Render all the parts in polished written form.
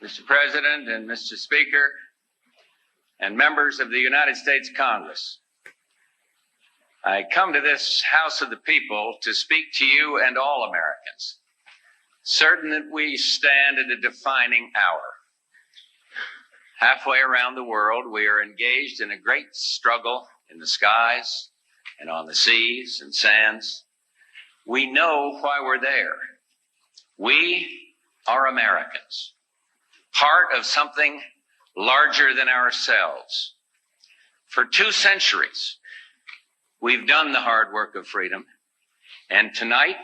Mr. President and Mr. Speaker, and members of the United States Congress, I come to this House of the People to speak to you and all Americans, certain that we stand at a defining hour. Halfway around the world, we are engaged in a great struggle in the skies and on the seas and sands. We know why we're there. We are Americans, part of something larger than ourselves. For 2 centuries, we've done the hard work of freedom, and tonight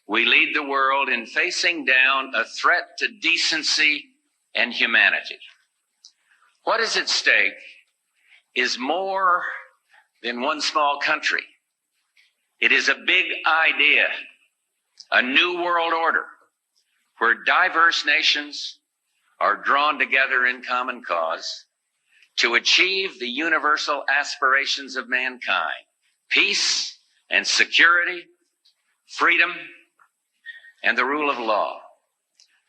we lead the world in facing down a threat to decency and humanity. What is at stake is more than one small country. It is a big idea, a new world order, where diverse nations are drawn together in common cause to achieve the universal aspirations of mankind: peace and security, freedom, and the rule of law.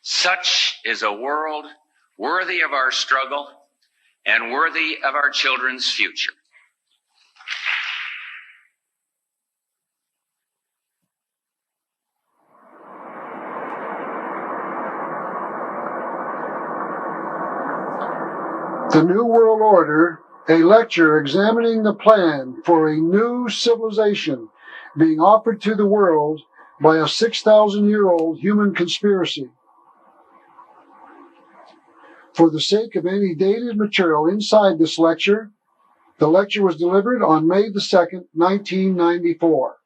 Such is a world worthy of our struggle and worthy of our children's future. The New World Order, a lecture examining the plan for a new civilization being offered to the world by a 6,000-year-old human conspiracy. For the sake of any dated material inside this lecture, the lecture was delivered on May the 2nd, 1994.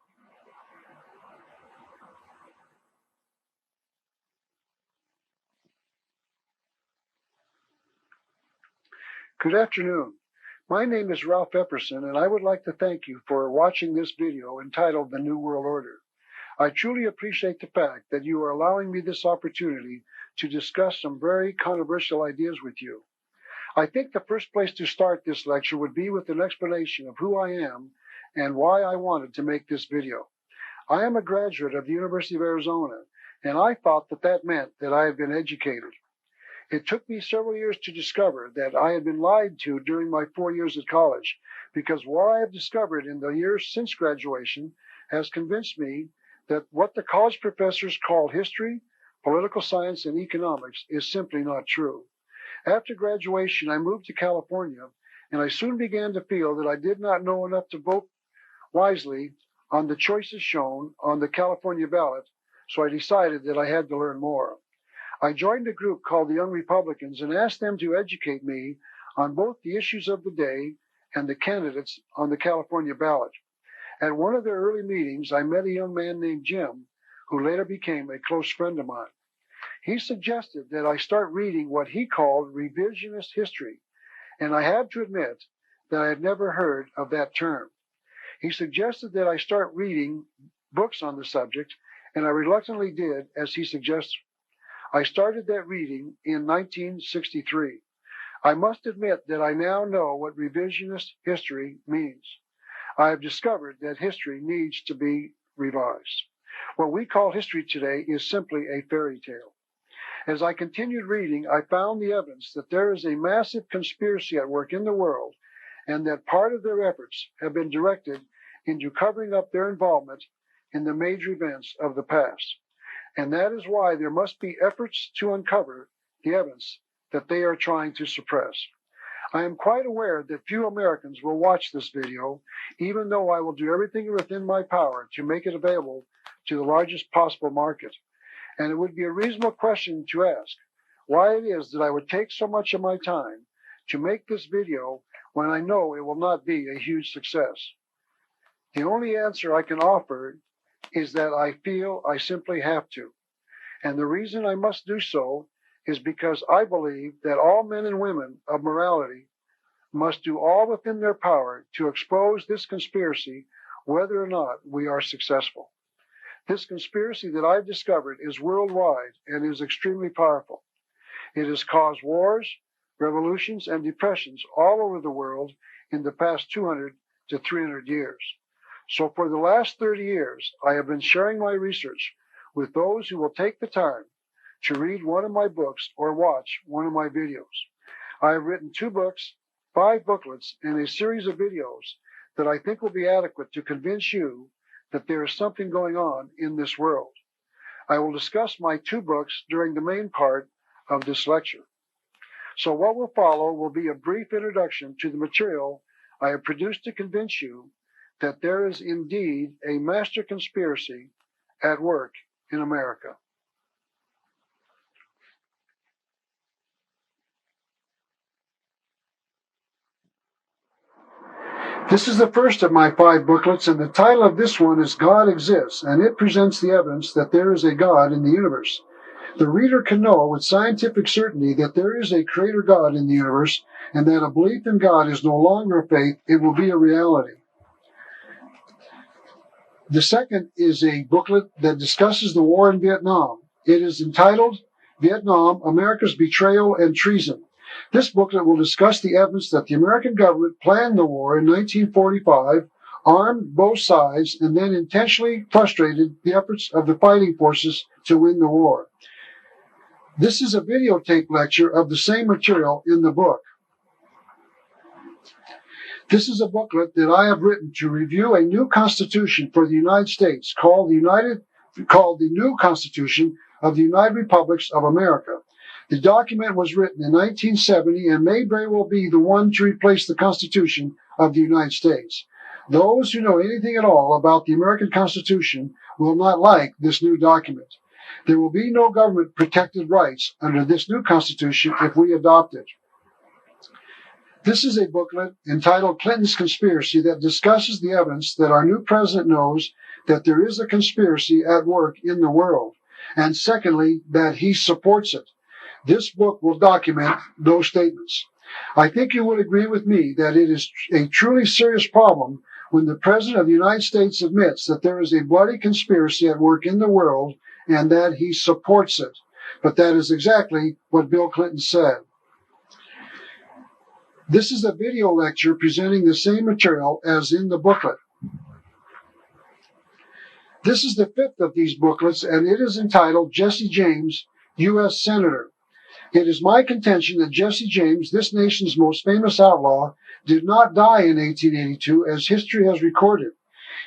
Good afternoon. My name is Ralph Epperson, and I would like to thank you for watching this video entitled The New World Order. I truly appreciate the fact that you are allowing me this opportunity to discuss some very controversial ideas with you. I think the first place to start this lecture would be with an explanation of who I am and why I wanted to make this video. I am a graduate of the University of Arizona, and I thought that that meant that I had been educated. It took me several years to discover that I had been lied to during my 4 years at college, because what I have discovered in the years since graduation has convinced me that what the college professors call history, political science, and economics is simply not true. After graduation, I moved to California, and I soon began to feel that I did not know enough to vote wisely on the choices shown on the California ballot, so I decided that I had to learn more. I joined a group called the Young Republicans and asked them to educate me on both the issues of the day and the candidates on the California ballot. At one of their early meetings, I met a young man named Jim, who later became a close friend of mine. He suggested that I start reading what he called revisionist history, and I have to admit that I had never heard of that term. He suggested that I start reading books on the subject, and I reluctantly did as he suggested. I started that reading in 1963. I must admit that I now know what revisionist history means. I have discovered that history needs to be revised. What we call history today is simply a fairy tale. As I continued reading, I found the evidence that there is a massive conspiracy at work in the world, and that part of their efforts have been directed into covering up their involvement in the major events of the past. And that is why there must be efforts to uncover the evidence that they are trying to suppress. I am quite aware that few Americans will watch this video, even though I will do everything within my power to make it available to the largest possible market. And it would be a reasonable question to ask why it is that I would take so much of my time to make this video when I know it will not be a huge success. The only answer I can offer is that I feel I simply have to. And the reason I must do so is because I believe that all men and women of morality must do all within their power to expose this conspiracy, whether or not we are successful. This conspiracy that I've discovered is worldwide and is extremely powerful. It has caused wars, revolutions, and depressions all over the world in the past 200 to 300 years. So for the last 30 years, I have been sharing my research with those who will take the time to read one of my books or watch one of my videos. I have written 2 books, 5 booklets, and a series of videos that I think will be adequate to convince you that there is something going on in this world. I will discuss my 2 books during the main part of this lecture. So what will follow will be a brief introduction to the material I have produced to convince you that there is indeed a master conspiracy at work in America. This is the first of my 5 booklets, and the title of this one is God Exists, and it presents the evidence that there is a God in the universe. The reader can know with scientific certainty that there is a creator God in the universe, and that a belief in God is no longer a faith, it will be a reality. The second is a booklet that discusses the war in Vietnam. It is entitled Vietnam, America's Betrayal and Treason. This booklet will discuss the evidence that the American government planned the war in 1945, armed both sides, and then intentionally frustrated the efforts of the fighting forces to win the war. This is a videotape lecture of the same material in the book. This is a booklet that I have written to review a new constitution for the United States called the New Constitution of the United Republics of America. The document was written in 1970 and may very well be the one to replace the Constitution of the United States. Those who know anything at all about the American Constitution will not like this new document. There will be no government-protected rights under this new Constitution if we adopt it. This is a booklet entitled Clinton's Conspiracy that discusses the evidence that our new president knows that there is a conspiracy at work in the world, and secondly, that he supports it. This book will document those statements. I think you would agree with me that it is a truly serious problem when the President of the United States admits that there is a bloody conspiracy at work in the world and that he supports it. But that is exactly what Bill Clinton said. This is a video lecture presenting the same material as in the booklet. This is the 5th of these booklets, and it is entitled Jesse James, U.S. Senator. It is my contention that Jesse James, this nation's most famous outlaw, did not die in 1882 as history has recorded.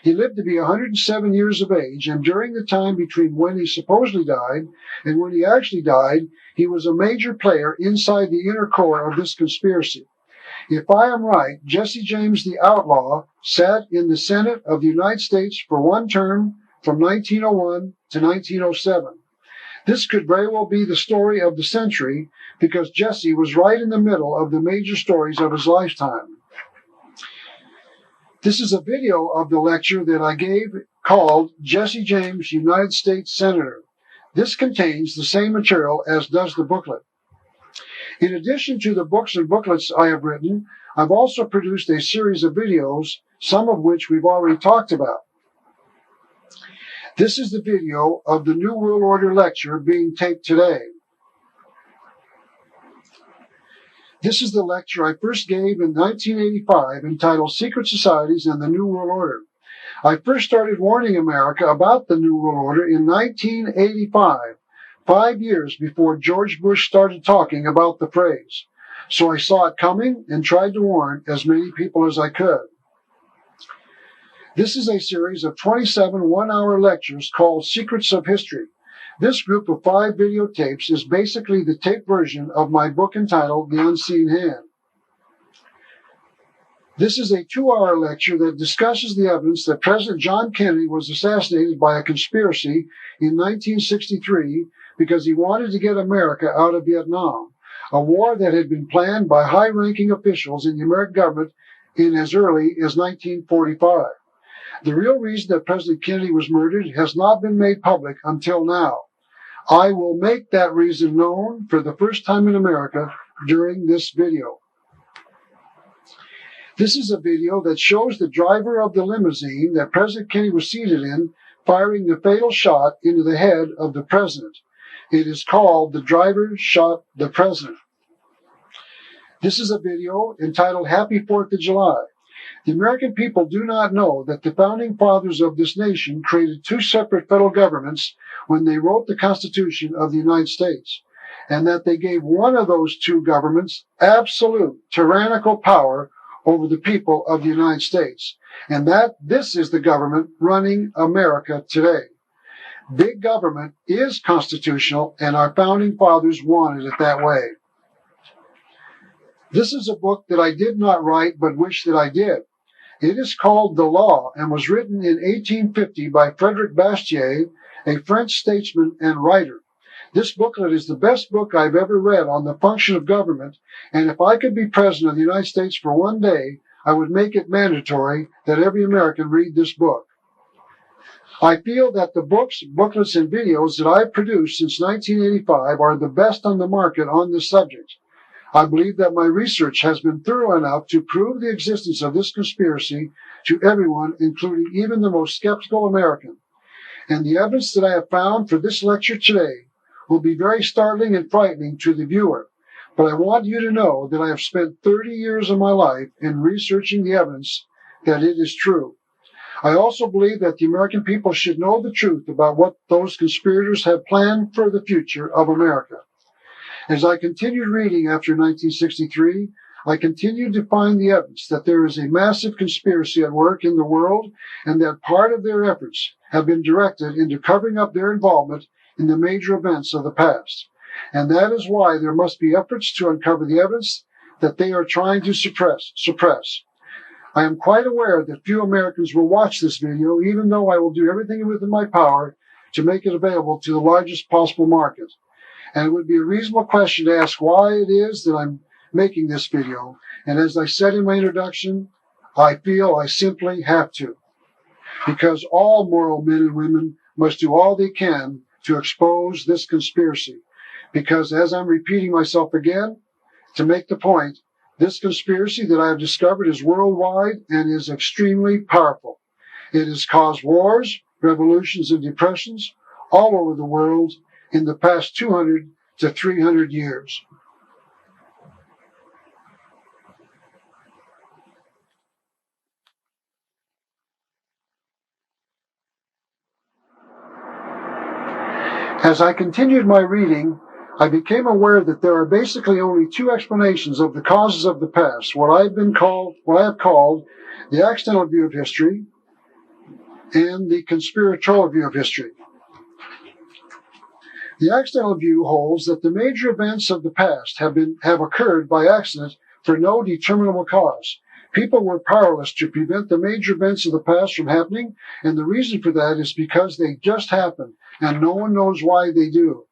He lived to be 107 years of age, and during the time between when he supposedly died and when he actually died, he was a major player inside the inner core of this conspiracy. If I am right, Jesse James the outlaw sat in the Senate of the United States for one term from 1901 to 1907. This could very well be the story of the century because Jesse was right in the middle of the major stories of his lifetime. This is a video of the lecture that I gave called Jesse James, United States Senator. This contains the same material as does the booklet. In addition to the books and booklets I have written, I've also produced a series of videos, some of which we've already talked about. This is the video of the New World Order lecture being taped today. This is the lecture I first gave in 1985 entitled Secret Societies and the New World Order. I first started warning America about the New World Order in 1985, 5 years before George Bush started talking about the phrase. So I saw it coming and tried to warn as many people as I could. This is a series of 27 one-hour lectures called Secrets of History. This group of 5 videotapes is basically the tape version of my book entitled The Unseen Hand. This is a 2-hour lecture that discusses the evidence that President John Kennedy was assassinated by a conspiracy in 1963 because he wanted to get America out of Vietnam, a war that had been planned by high-ranking officials in the American government in as early as 1945. The real reason that President Kennedy was murdered has not been made public until now. I will make that reason known for the first time in America during this video. This is a video that shows the driver of the limousine that President Kennedy was seated in firing the fatal shot into the head of the president. It is called The Driver Shot the President. This is a video entitled Happy 4th of July. The American people do not know that the founding fathers of this nation created two separate federal governments when they wrote the Constitution of the United States, and that they gave one of those two governments absolute tyrannical power over the people of the United States, and that this is the government running America today. Big government is constitutional, and our founding fathers wanted it that way. This is a book that I did not write, but wish that I did. It is called The Law and was written in 1850 by Frederic Bastiat, a French statesman and writer. This booklet is the best book I've ever read on the function of government, and if I could be president of the United States for one day, I would make it mandatory that every American read this book. I feel that the books, booklets, and videos that I've produced since 1985 are the best on the market on this subject. I believe that my research has been thorough enough to prove the existence of this conspiracy to everyone, including even the most skeptical American. And the evidence that I have found for this lecture today will be very startling and frightening to the viewer. But I want you to know that I have spent 30 years of my life in researching the evidence that it is true. I also believe that the American people should know the truth about what those conspirators have planned for the future of America. As I continued reading after 1963, I continued to find the evidence that there is a massive conspiracy at work in the world, and that part of their efforts have been directed into covering up their involvement in the major events of the past. And that is why there must be efforts to uncover the evidence that they are trying to suppress. I am quite aware that few Americans will watch this video, even though I will do everything within my power to make it available to the largest possible market. And it would be a reasonable question to ask why it is that I'm making this video. And as I said in my introduction, I feel I simply have to. Because all moral men and women must do all they can to expose this conspiracy. Because, as I'm repeating myself again, to make the point, this conspiracy that I have discovered is worldwide and is extremely powerful. It has caused wars, revolutions, and depressions all over the world in the past 200 to 300 years. As I continued my reading, I became aware that there are basically only two explanations of the causes of the past, what I have called the accidental view of history and the conspiratorial view of history. The accidental view holds that the major events of the past have occurred by accident for no determinable cause. People were powerless to prevent the major events of the past from happening, and the reason for that is because they just happened, and no one knows why they do.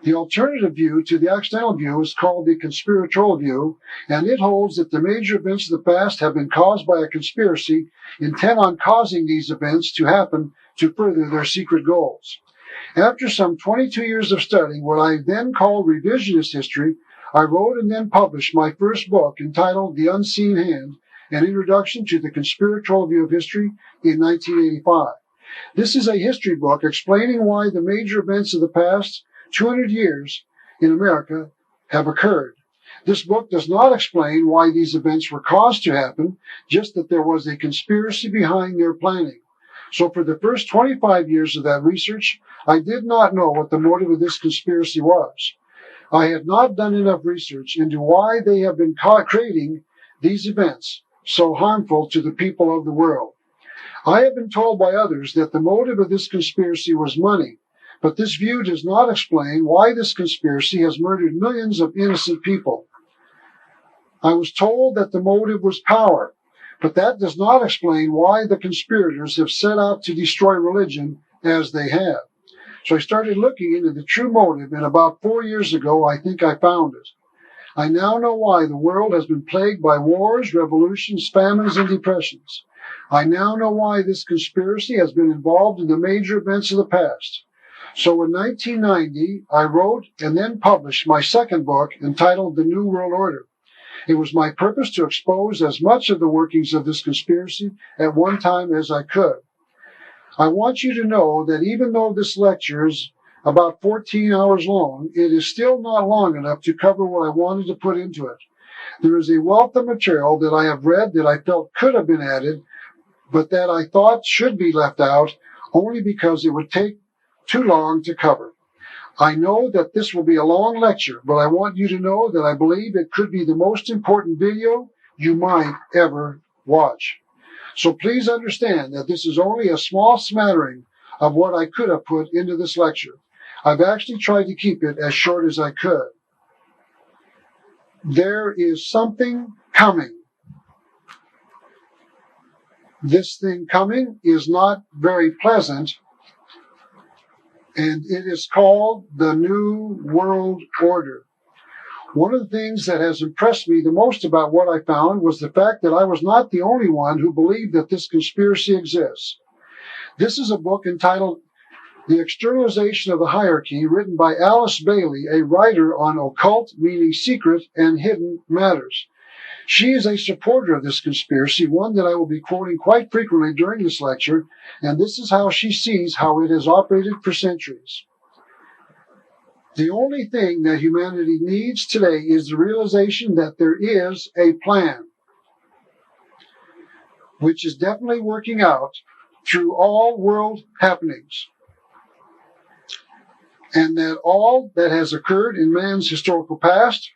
The alternative view to the accidental view is called the conspiratorial view, and it holds that the major events of the past have been caused by a conspiracy intent on causing these events to happen to further their secret goals. After some 22 years of studying what I then called revisionist history, I wrote and then published my first book entitled The Unseen Hand, An Introduction to the Conspiratorial View of History in 1985. This is a history book explaining why the major events of the past 200 years in America have occurred. This book does not explain why these events were caused to happen, just that there was a conspiracy behind their planning. So for the first 25 years of that research, I did not know what the motive of this conspiracy was. I had not done enough research into why they have been creating these events so harmful to the people of the world. I have been told by others that the motive of this conspiracy was money, but this view does not explain why this conspiracy has murdered millions of innocent people. I was told that the motive was power, but that does not explain why the conspirators have set out to destroy religion as they have. So I started looking into the true motive, and about 4 years ago, I think I found it. I now know why the world has been plagued by wars, revolutions, famines, and depressions. I now know why this conspiracy has been involved in the major events of the past. So in 1990, I wrote and then published my second book entitled The New World Order. It was my purpose to expose as much of the workings of this conspiracy at one time as I could. I want you to know that even though this lecture is about 14 hours long, it is still not long enough to cover what I wanted to put into it. There is a wealth of material that I have read that I felt could have been added, but that I thought should be left out only because it would take too long to cover. I know that this will be a long lecture, but I want you to know that I believe it could be the most important video you might ever watch. So please understand that this is only a small smattering of what I could have put into this lecture. I've actually tried to keep it as short as I could. There is something coming. This thing coming is not very pleasant, and it is called the New World Order. One of the things that has impressed me the most about what I found was the fact that I was not the only one who believed that this conspiracy exists. This is a book entitled The Externalization of the Hierarchy, written by Alice Bailey, a writer on occult, meaning secret, and hidden matters. She is a supporter of this conspiracy, one that I will be quoting quite frequently during this lecture, and this is how she sees how it has operated for centuries. The only thing that humanity needs today is the realization that there is a plan, which is definitely working out through all world happenings, and that all that has occurred in man's historical past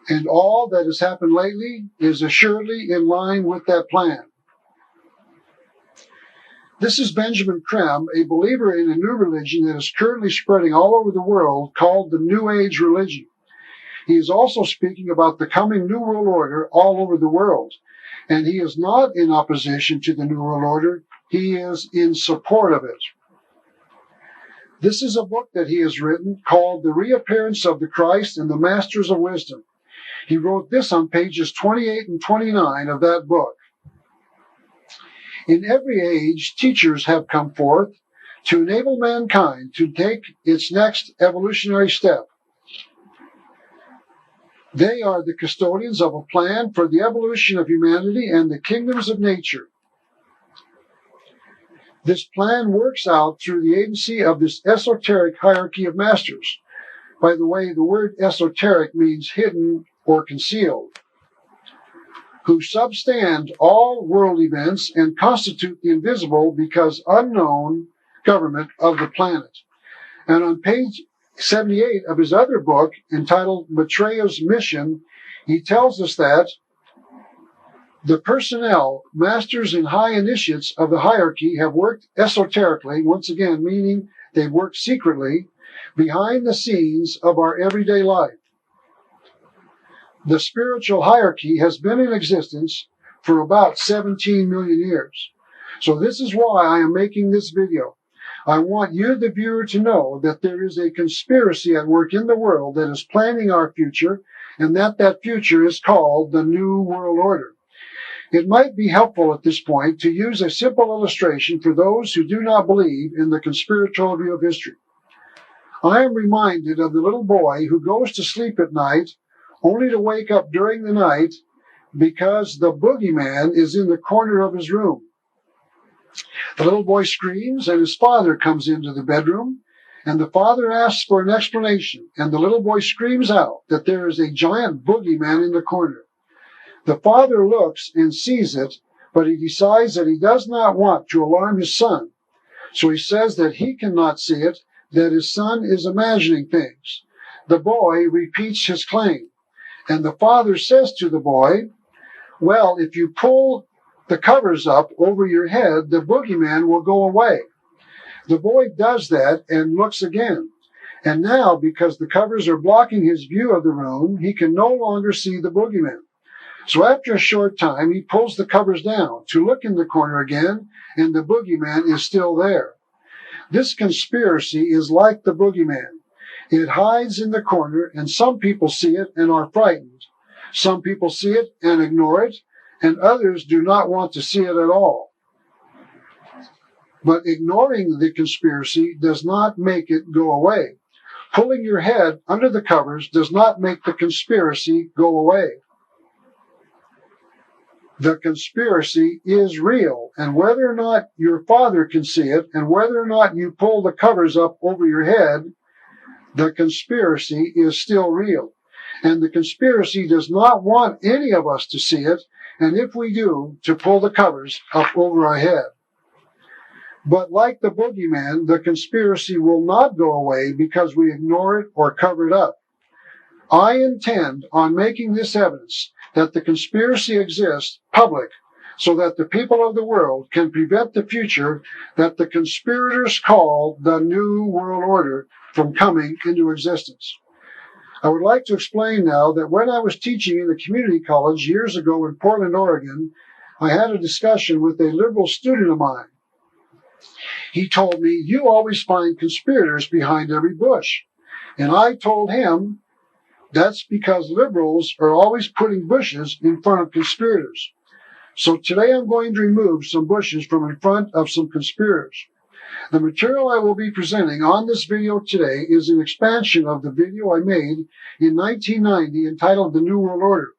and all that has happened lately is assuredly in line with that plan. This is Benjamin Creme, a believer in a new religion that is currently spreading all over the world called the New Age religion. He is also speaking about the coming New World Order all over the world. And he is not in opposition to the New World Order. He is in support of it. This is a book that he has written called The Reappearance of the Christ and the Masters of Wisdom. He wrote this on pages 28 and 29 of that book. In every age, teachers have come forth to enable mankind to take its next evolutionary step. They are the custodians of a plan for the evolution of humanity and the kingdoms of nature. This plan works out through the agency of this esoteric hierarchy of masters. By the way, the word esoteric means hidden or concealed, who substand all world events and constitute the invisible because unknown government of the planet. And on page 78 of his other book, entitled Maitreya's Mission, he tells us that the personnel, masters and high initiates of the hierarchy have worked esoterically, once again meaning they've worked secretly, behind the scenes of our everyday life. The spiritual hierarchy has been in existence for about 17 million years. So this is why I am making this video. I want you, the viewer, to know that there is a conspiracy at work in the world that is planning our future, and that future is called the New World Order. It might be helpful at this point to use a simple illustration for those who do not believe in the conspiratorial view of history. I am reminded of the little boy who goes to sleep at night only to wake up during the night because the boogeyman is in the corner of his room. The little boy screams, and his father comes into the bedroom, and the father asks for an explanation, and the little boy screams out that there is a giant boogeyman in the corner. The father looks and sees it, but he decides that he does not want to alarm his son. So he says that he cannot see it, that his son is imagining things. The boy repeats his claim. And the father says to the boy, well, if you pull the covers up over your head, the boogeyman will go away. The boy does that and looks again. And now, because the covers are blocking his view of the room, he can no longer see the boogeyman. So after a short time, he pulls the covers down to look in the corner again, and the boogeyman is still there. This conspiracy is like the boogeyman. It hides in the corner, and some people see it and are frightened. Some people see it and ignore it, and others do not want to see it at all. But ignoring the conspiracy does not make it go away. Pulling your head under the covers does not make the conspiracy go away. The conspiracy is real, and whether or not your father can see it, and whether or not you pull the covers up over your head, the conspiracy is still real. And the conspiracy does not want any of us to see it, and if we do, to pull the covers up over our head. But like the boogeyman, the conspiracy will not go away because we ignore it or cover it up. I intend on making this evidence that the conspiracy exists public so that the people of the world can prevent the future that the conspirators call the New World Order from coming into existence. I would like to explain now that when I was teaching in a community college years ago in Portland, Oregon, I had a discussion with a liberal student of mine. He told me, "You always find conspirators behind every bush." And I told him, that's because liberals are always putting bushes in front of conspirators. So today I'm going to remove some bushes from in front of some conspirators. The material I will be presenting on this video today is an expansion of the video I made in 1990 entitled The New World Order.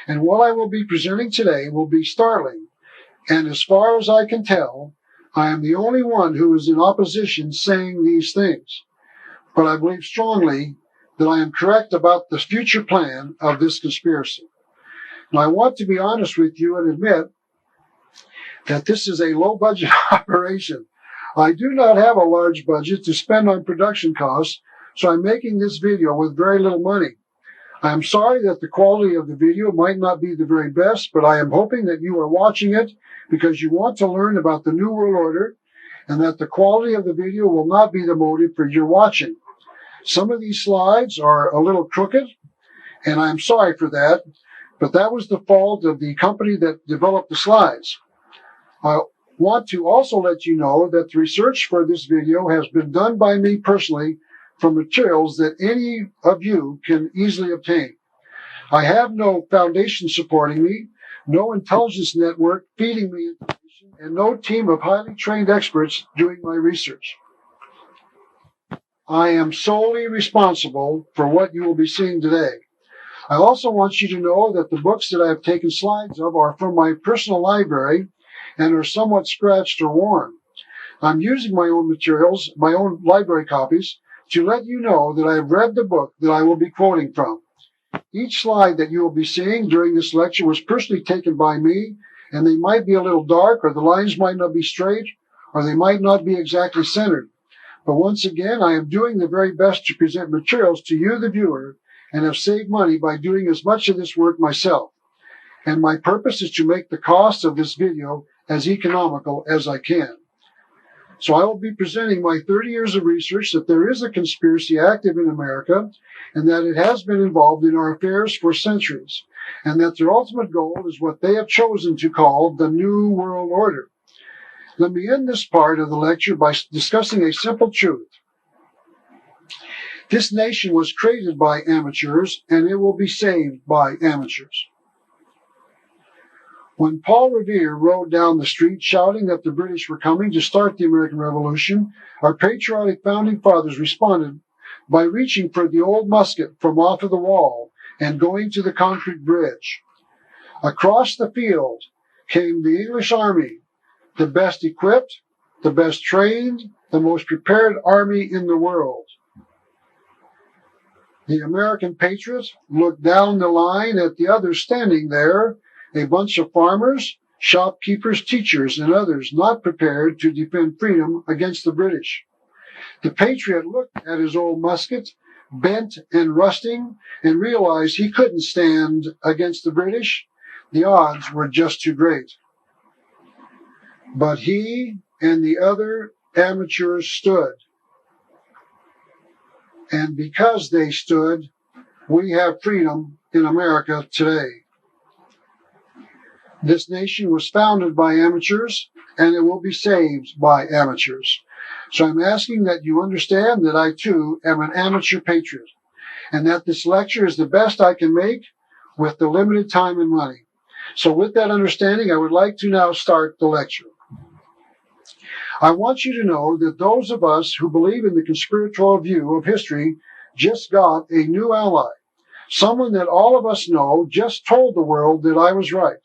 And what I will be presenting today will be startling. And as far as I can tell, I am the only one who is in opposition saying these things. But I believe strongly that I am correct about the future plan of this conspiracy. Now, I want to be honest with you and admit that this is a low-budget operation. I do not have a large budget to spend on production costs, so I'm making this video with very little money. I am sorry that the quality of the video might not be the very best, but I am hoping that you are watching it because you want to learn about the New World Order and that the quality of the video will not be the motive for your watching. Some of these slides are a little crooked, and I'm sorry for that, but that was the fault of the company that developed the slides. I want to also let you know that the research for this video has been done by me personally from materials that any of you can easily obtain. I have no foundation supporting me, no intelligence network feeding me information, and no team of highly trained experts doing my research. I am solely responsible for what you will be seeing today. I also want you to know that the books that I have taken slides of are from my personal library and are somewhat scratched or worn. I'm using my own materials, my own library copies, to let you know that I have read the book that I will be quoting from. Each slide that you will be seeing during this lecture was personally taken by me, and they might be a little dark, or the lines might not be straight, or they might not be exactly centered. But once again, I am doing the very best to present materials to you, the viewer, and have saved money by doing as much of this work myself. And my purpose is to make the cost of this video as economical as I can. So I will be presenting my 30 years of research that there is a conspiracy active in America and that it has been involved in our affairs for centuries, and that their ultimate goal is what they have chosen to call the New World Order. Let me end this part of the lecture by discussing a simple truth. This nation was created by amateurs, and it will be saved by amateurs. When Paul Revere rode down the street shouting that the British were coming to start the American Revolution, our patriotic founding fathers responded by reaching for the old musket from off of the wall and going to the concrete bridge. Across the field came the English army, the best equipped, the best trained, the most prepared army in the world. The American patriots looked down the line at the others standing there, a bunch of farmers, shopkeepers, teachers, and others not prepared to defend freedom against the British. The patriot looked at his old musket, bent and rusting, and realized he couldn't stand against the British. The odds were just too great. But he and the other amateurs stood. And because they stood, we have freedom in America today. This nation was founded by amateurs, and it will be saved by amateurs. So I'm asking that you understand that I, too, am an amateur patriot, and that this lecture is the best I can make with the limited time and money. So with that understanding, I would like to now start the lecture. I want you to know that those of us who believe in the conspiratorial view of history just got a new ally, someone that all of us know just told the world that I was right.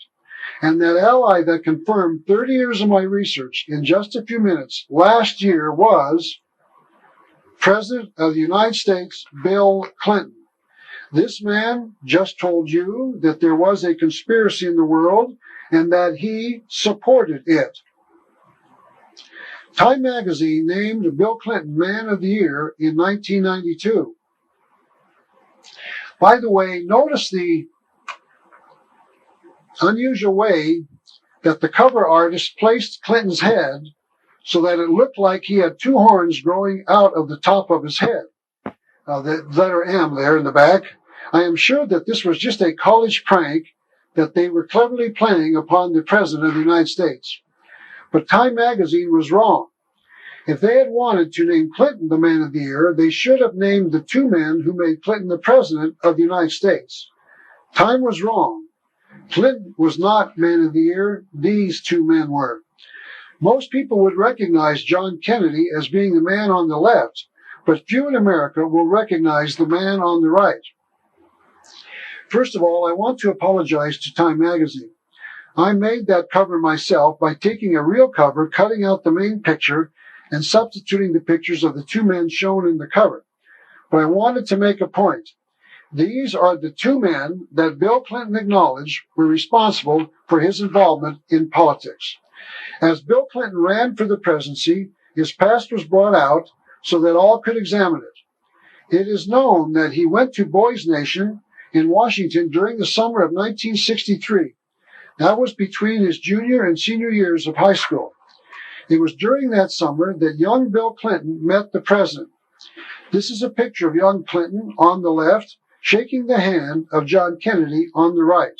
And that ally that confirmed 30 years of my research in just a few minutes last year was President of the United States, Bill Clinton. This man just told you that there was a conspiracy in the world and that he supported it. Time magazine named Bill Clinton Man of the Year in 1992. By the way, notice the unusual way that the cover artist placed Clinton's head so that it looked like he had two horns growing out of the top of his head. The letter M there in the back. I am sure that this was just a college prank that they were cleverly playing upon the President of the United States. But Time magazine was wrong. If they had wanted to name Clinton the Man of the Year, they should have named the two men who made Clinton the President of the United States. Time was wrong. Clinton was not Man of the Year. These two men were. Most people would recognize John Kennedy as being the man on the left, but few in America will recognize the man on the right. First of all, I want to apologize to Time magazine. I made that cover myself by taking a real cover, cutting out the main picture, and substituting the pictures of the two men shown in the cover. But I wanted to make a point. These are the two men that Bill Clinton acknowledged were responsible for his involvement in politics. As Bill Clinton ran for the presidency, his past was brought out so that all could examine it. It is known that he went to Boys Nation in Washington during the summer of 1963. That was between his junior and senior years of high school. It was during that summer that young Bill Clinton met the president. This is a picture of young Clinton on the left, shaking the hand of John Kennedy on the right.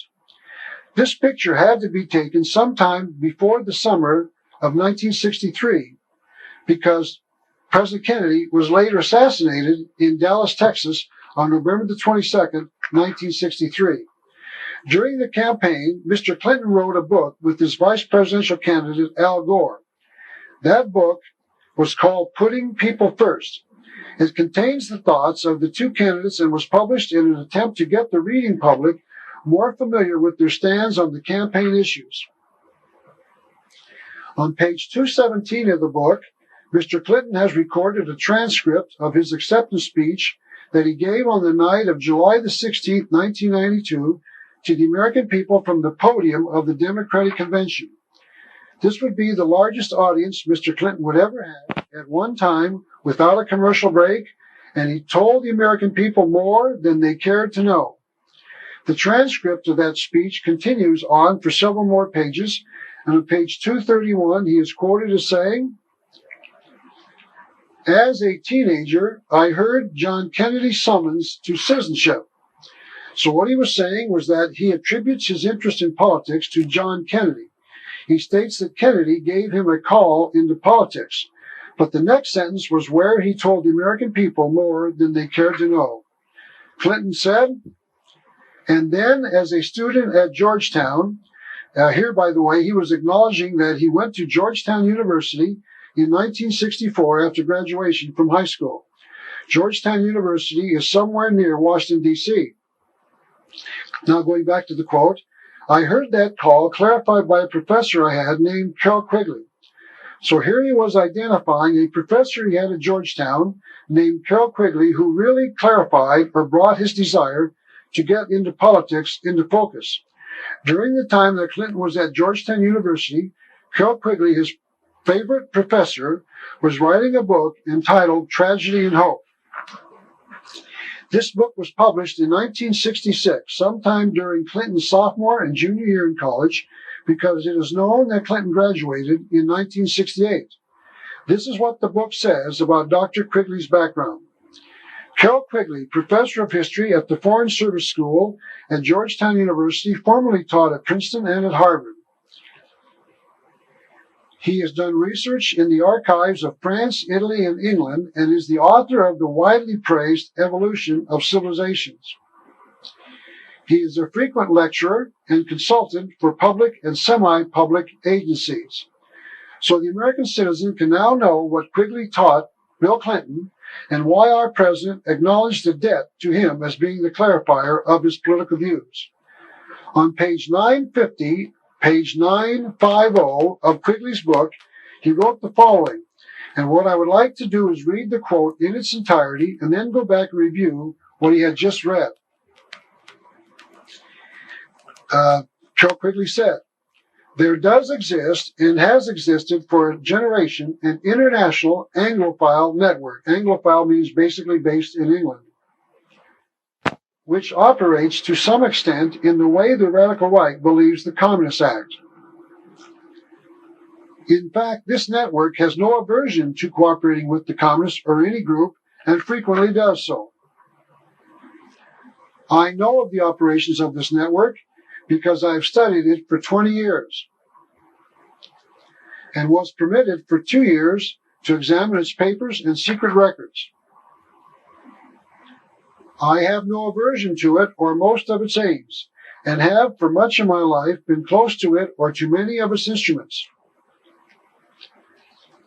This picture had to be taken sometime before the summer of 1963 because President Kennedy was later assassinated in Dallas, Texas on November the 22nd, 1963. During the campaign, Mr. Clinton wrote a book with his vice presidential candidate, Al Gore. That book was called Putting People First. It contains the thoughts of the two candidates and was published in an attempt to get the reading public more familiar with their stands on the campaign issues. On page 217 of the book, Mr. Clinton has recorded a transcript of his acceptance speech that he gave on the night of July the 16th, 1992, to the American people from the podium of the Democratic Convention. This would be the largest audience Mr. Clinton would ever have at one time without a commercial break, and he told the American people more than they cared to know. The transcript of that speech continues on for several more pages, and on page 231 he is quoted as saying, "As a teenager, I heard John Kennedy's summons to citizenship." So what he was saying was that he attributes his interest in politics to John Kennedy. He states that Kennedy gave him a call into politics, but the next sentence was where he told the American people more than they cared to know. Clinton said, "And then as a student at Georgetown," here, by the way, he was acknowledging that he went to Georgetown University in 1964 after graduation from high school. Georgetown University is somewhere near Washington, D.C. Now, going back to the quote, "I heard that call clarified by a professor I had named Carroll Quigley." So here he was identifying a professor he had at Georgetown named Carroll Quigley who really clarified or brought his desire to get into politics into focus. During the time that Clinton was at Georgetown University, Carroll Quigley, his favorite professor, was writing a book entitled Tragedy and Hope. This book was published in 1966, sometime during Clinton's sophomore and junior year in college, because it is known that Clinton graduated in 1968. This is what the book says about Dr. Quigley's background. Carroll Quigley, professor of history at the Foreign Service School at Georgetown University, formerly taught at Princeton and at Harvard. He has done research in the archives of France, Italy, and England, and is the author of the widely praised Evolution of Civilizations. He is a frequent lecturer and consultant for public and semi-public agencies. So the American citizen can now know what Quigley taught Bill Clinton and why our president acknowledged the debt to him as being the clarifier of his political views. On page 950, page 950 of Quigley's book, he wrote the following, and what I would like to do is read the quote in its entirety and then go back and review what he had just read. Joe Quigley said, "There does exist and has existed for a generation an international Anglophile network." Anglophile means basically based in England, which operates to some extent in the way the radical right believes the Communists act. In fact, this network has no aversion to cooperating with the Communists or any group, and frequently does so. I know of the operations of this network because I've studied it for 20 years and was permitted for 2 years to examine its papers and secret records. I have no aversion to it or most of its aims, and have for much of my life been close to it or to many of its instruments.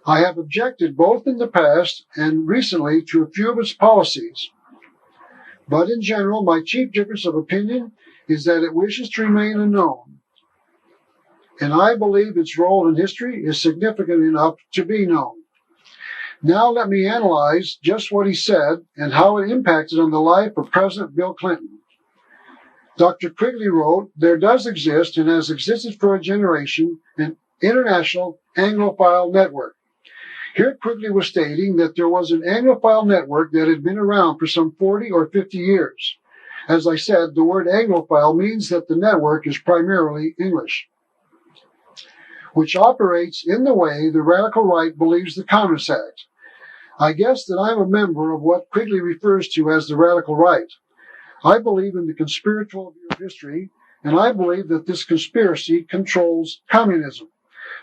I have objected both in the past and recently to a few of its policies, but in general my chief difference of opinion is that it wishes to remain unknown, and I believe its role in history is significant enough to be known. Now let me analyze just what he said and how it impacted on the life of President Bill Clinton. Dr. Quigley wrote, "There does exist and has existed for a generation an international Anglophile network." Here Quigley was stating that there was an Anglophile network that had been around for some 40 or 50 years. As I said, the word Anglophile means that the network is primarily English, which operates in the way the radical right believes the Communists act. I guess that I'm a member of what Quigley refers to as the radical right. I believe in the conspiratorial view of history, and I believe that this conspiracy controls communism.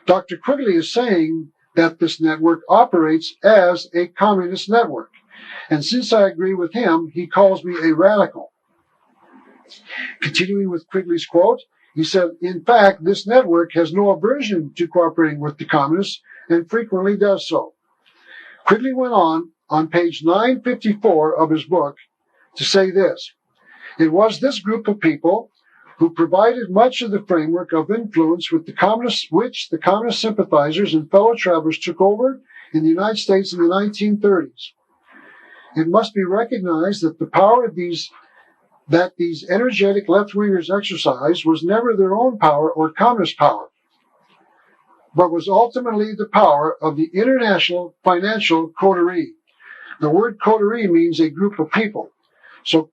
Dr. Quigley is saying that this network operates as a communist network, and since I agree with him, he calls me a radical. Continuing with Quigley's quote, he said, "In fact, this network has no aversion to cooperating with the Communists and frequently does so." Quigley went on page 954 of his book, to say this: "It was this group of people who provided much of the framework of influence with the communists, which the communist sympathizers and fellow travelers took over in the United States in the 1930s. It must be recognized that the power of these energetic left-wingers exercised was never their own power or communist power, but was ultimately the power of the international financial coterie." The word coterie means a group of people. So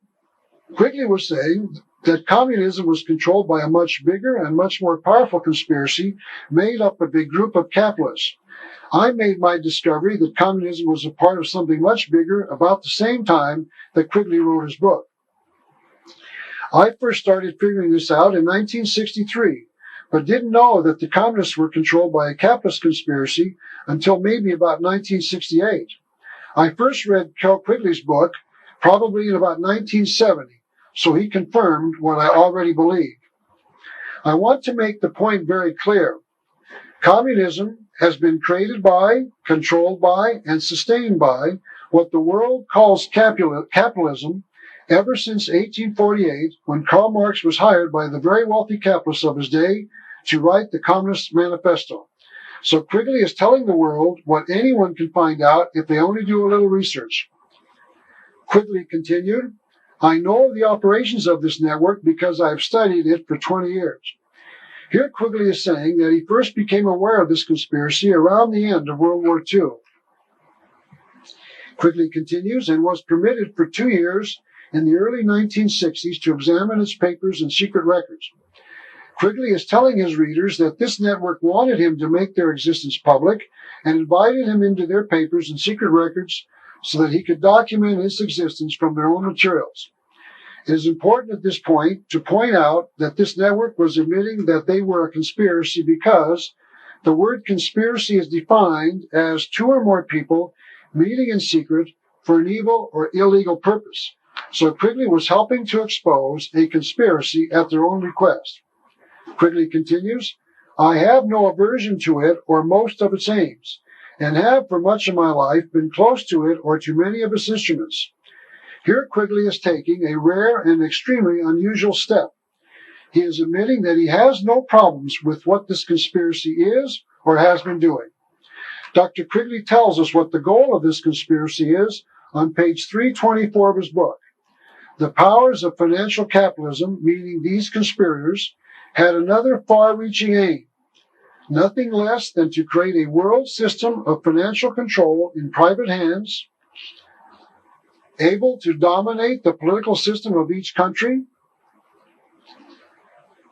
Quigley was saying that communism was controlled by a much bigger and much more powerful conspiracy made up of a group of capitalists. I made my discovery that communism was a part of something much bigger about the same time that Quigley wrote his book. I first started figuring this out in 1963, but didn't know that the communists were controlled by a capitalist conspiracy until maybe about 1968. I first read Kel Quigley's book probably in about 1970. So he confirmed what I already believed. I want to make the point very clear. Communism has been created by, controlled by, and sustained by what the world calls capitalism ever since 1848, when Karl Marx was hired by the very wealthy capitalists of his day to write the Communist Manifesto. So Quigley is telling the world what anyone can find out if they only do a little research. Quigley continued, "I know of the operations of this network because I have studied it for 20 years. Here Quigley is saying that he first became aware of this conspiracy around the end of World War II. Quigley continues, "and was permitted for 2 years in the early 1960s to examine its papers and secret records." Quigley is telling his readers that this network wanted him to make their existence public and invited him into their papers and secret records so that he could document its existence from their own materials. It is important at this point to point out that this network was admitting that they were a conspiracy because the word conspiracy is defined as 2 or more people meeting in secret for an evil or illegal purpose. So Quigley was helping to expose a conspiracy at their own request. Quigley continues, "I have no aversion to it or most of its aims, and have for much of my life been close to it or to many of its instruments." Here Quigley is taking a rare and extremely unusual step. He is admitting that he has no problems with what this conspiracy is or has been doing. Dr. Quigley tells us what the goal of this conspiracy is on page 324 of his book. The powers of financial capitalism, meaning these conspirators, had another far-reaching aim, nothing less than to create a world system of financial control in private hands, able to dominate the political system of each country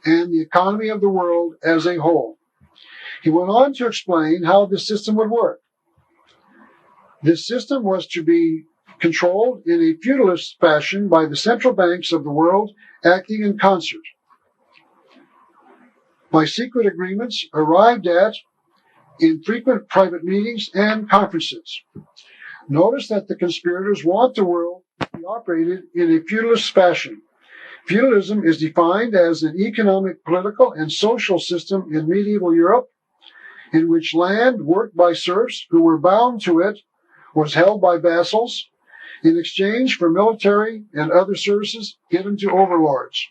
and the economy of the world as a whole. He went on to explain how the system would work. This system was to be controlled in a feudalist fashion by the central banks of the world acting in concert, by secret agreements arrived at in frequent private meetings and conferences. Notice that the conspirators want the world to be operated in a feudalist fashion. Feudalism is defined as an economic, political, and social system in medieval Europe in which land worked by serfs who were bound to it was held by vassals in exchange for military and other services given to overlords.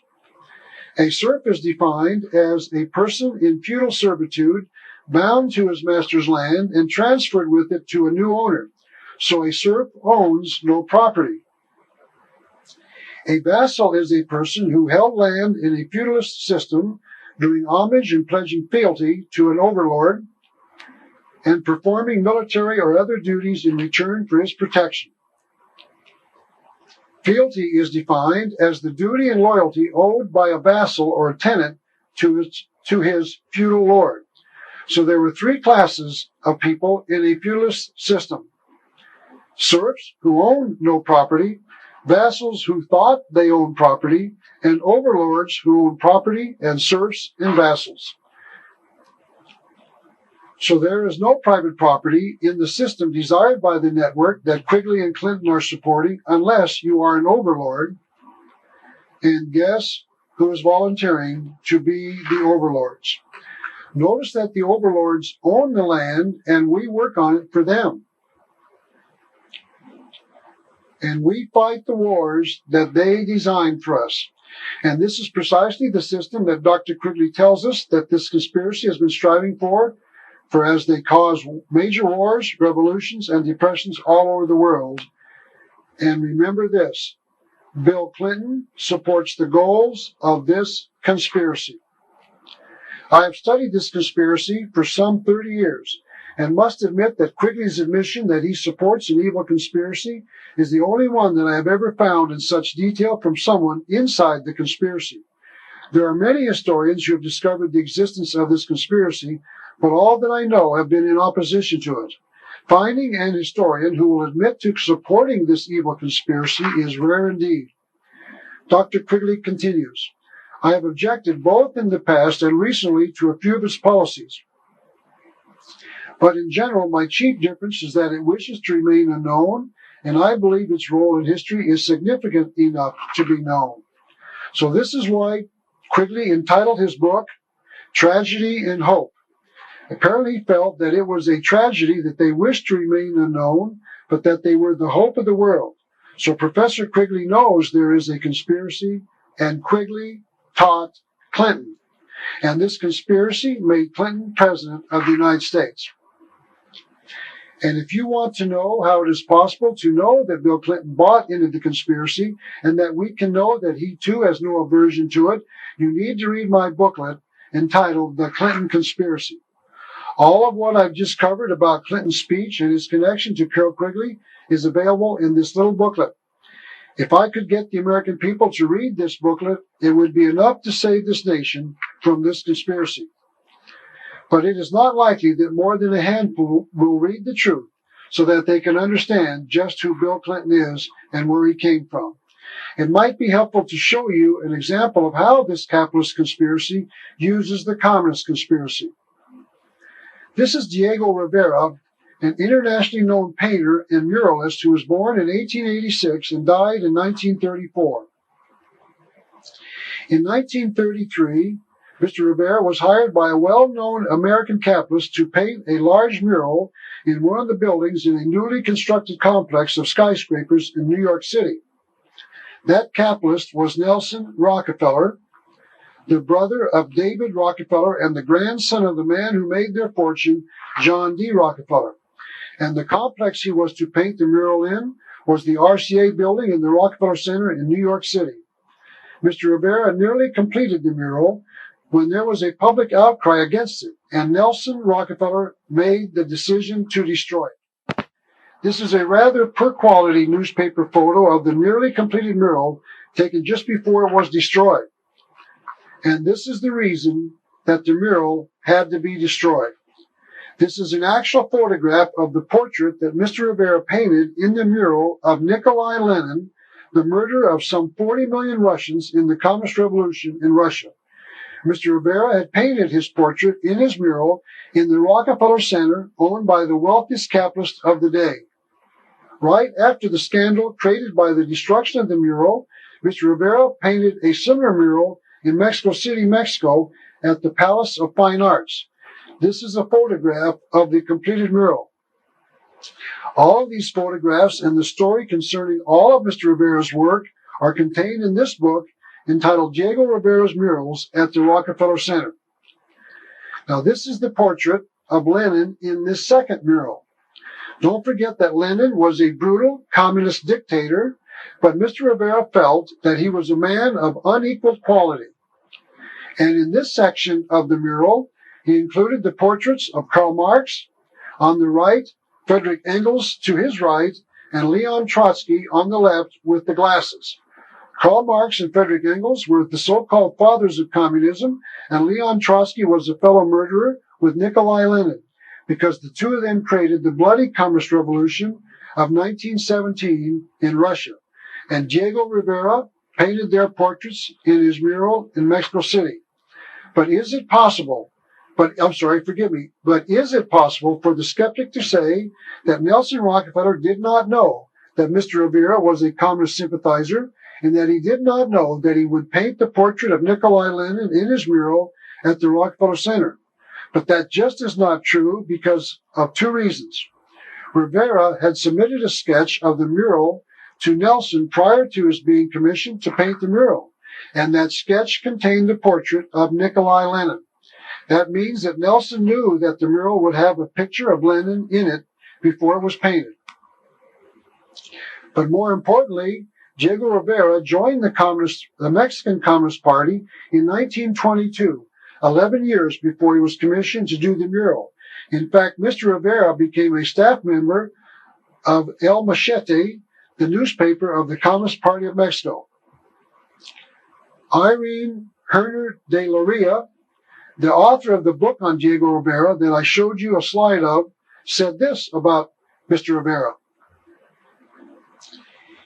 A serf is defined as a person in feudal servitude bound to his master's land and transferred with it to a new owner. So a serf owns no property. A vassal is a person who held land in a feudalist system, doing homage and pledging fealty to an overlord, and performing military or other duties in return for his protection. Fealty is defined as the duty and loyalty owed by a vassal or a tenant to his feudal lord. So there were three classes of people in a feudalist system: serfs who owned no property, vassals who thought they owned property, and overlords who owned property, and serfs and vassals. So there is no private property in the system desired by the network that Quigley and Clinton are supporting unless you are an overlord. And guess who is volunteering to be the overlords? Notice that the overlords own the land and we work on it for them. And we fight the wars that they designed for us. And this is precisely the system that Dr. Quigley tells us that this conspiracy has been striving for as they cause major wars, revolutions, and depressions all over the world. And remember this, Bill Clinton supports the goals of this conspiracy. I have studied this conspiracy for some 30 years and must admit that Quigley's admission that he supports an evil conspiracy is the only one that I have ever found in such detail from someone inside the conspiracy. There are many historians who have discovered the existence of this conspiracy, but all that I know have been in opposition to it. Finding an historian who will admit to supporting this evil conspiracy is rare indeed. Dr. Quigley continues, I have objected both in the past and recently to a few of its policies. But in general, my chief difference is that it wishes to remain unknown, and I believe its role in history is significant enough to be known. So this is why Quigley entitled his book, Tragedy and Hope. Apparently he felt that it was a tragedy that they wished to remain unknown, but that they were the hope of the world. So Professor Quigley knows there is a conspiracy, and Quigley taught Clinton. And this conspiracy made Clinton president of the United States. And if you want to know how it is possible to know that Bill Clinton bought into the conspiracy and that we can know that he too has no aversion to it, you need to read my booklet entitled The Clinton Conspiracy. All of what I've just covered about Clinton's speech and his connection to Carroll Quigley is available in this little booklet. If I could get the American people to read this booklet, it would be enough to save this nation from this conspiracy. But it is not likely that more than a handful will read the truth so that they can understand just who Bill Clinton is and where he came from. It might be helpful to show you an example of how this capitalist conspiracy uses the communist conspiracy. This is Diego Rivera, an internationally known painter and muralist who was born in 1886 and died in 1934. In 1933, Mr. Rivera was hired by a well-known American capitalist to paint a large mural in one of the buildings in a newly constructed complex of skyscrapers in New York City. That capitalist was Nelson Rockefeller, the brother of David Rockefeller and the grandson of the man who made their fortune, John D. Rockefeller. And the complex he was to paint the mural in was the RCA building in the Rockefeller Center in New York City. Mr. Rivera nearly completed the mural, when there was a public outcry against it, and Nelson Rockefeller made the decision to destroy it. This is a rather poor-quality newspaper photo of the nearly completed mural taken just before it was destroyed. And this is the reason that the mural had to be destroyed. This is an actual photograph of the portrait that Mr. Rivera painted in the mural of Nikolai Lenin, the murderer of some 40 million Russians in the Communist Revolution in Russia. Mr. Rivera had painted his portrait in his mural in the Rockefeller Center, owned by the wealthiest capitalist of the day. Right after the scandal created by the destruction of the mural, Mr. Rivera painted a similar mural in Mexico City, Mexico, at the Palace of Fine Arts. This is a photograph of the completed mural. All of these photographs and the story concerning all of Mr. Rivera's work are contained in this book entitled Diego Rivera's Murals at the Rockefeller Center. Now, this is the portrait of Lenin in this second mural. Don't forget that Lenin was a brutal communist dictator, but Mr. Rivera felt that he was a man of unequaled quality. And in this section of the mural, he included the portraits of Karl Marx on the right, Friedrich Engels to his right, and Leon Trotsky on the left with the glasses. Karl Marx and Friedrich Engels were the so-called fathers of communism, and Leon Trotsky was a fellow murderer with Nikolai Lenin, because the two of them created the bloody Communist Revolution of 1917 in Russia. And Diego Rivera painted their portraits in his mural in Mexico City. But is it possible for the skeptic to say that Nelson Rockefeller did not know that Mr. Rivera was a communist sympathizer, and that he did not know that he would paint the portrait of Nikolai Lenin in his mural at the Rockefeller Center? But that just is not true because of two reasons. Rivera had submitted a sketch of the mural to Nelson prior to his being commissioned to paint the mural, and that sketch contained the portrait of Nikolai Lenin. That means that Nelson knew that the mural would have a picture of Lenin in it before it was painted. But more importantly, Diego Rivera joined the Mexican Communist Party in 1922, 11 years before he was commissioned to do the mural. In fact, Mr. Rivera became a staff member of El Machete, the newspaper of the Communist Party of Mexico. Irene Herner de Loria, the author of the book on Diego Rivera that I showed you a slide of, said this about Mr. Rivera.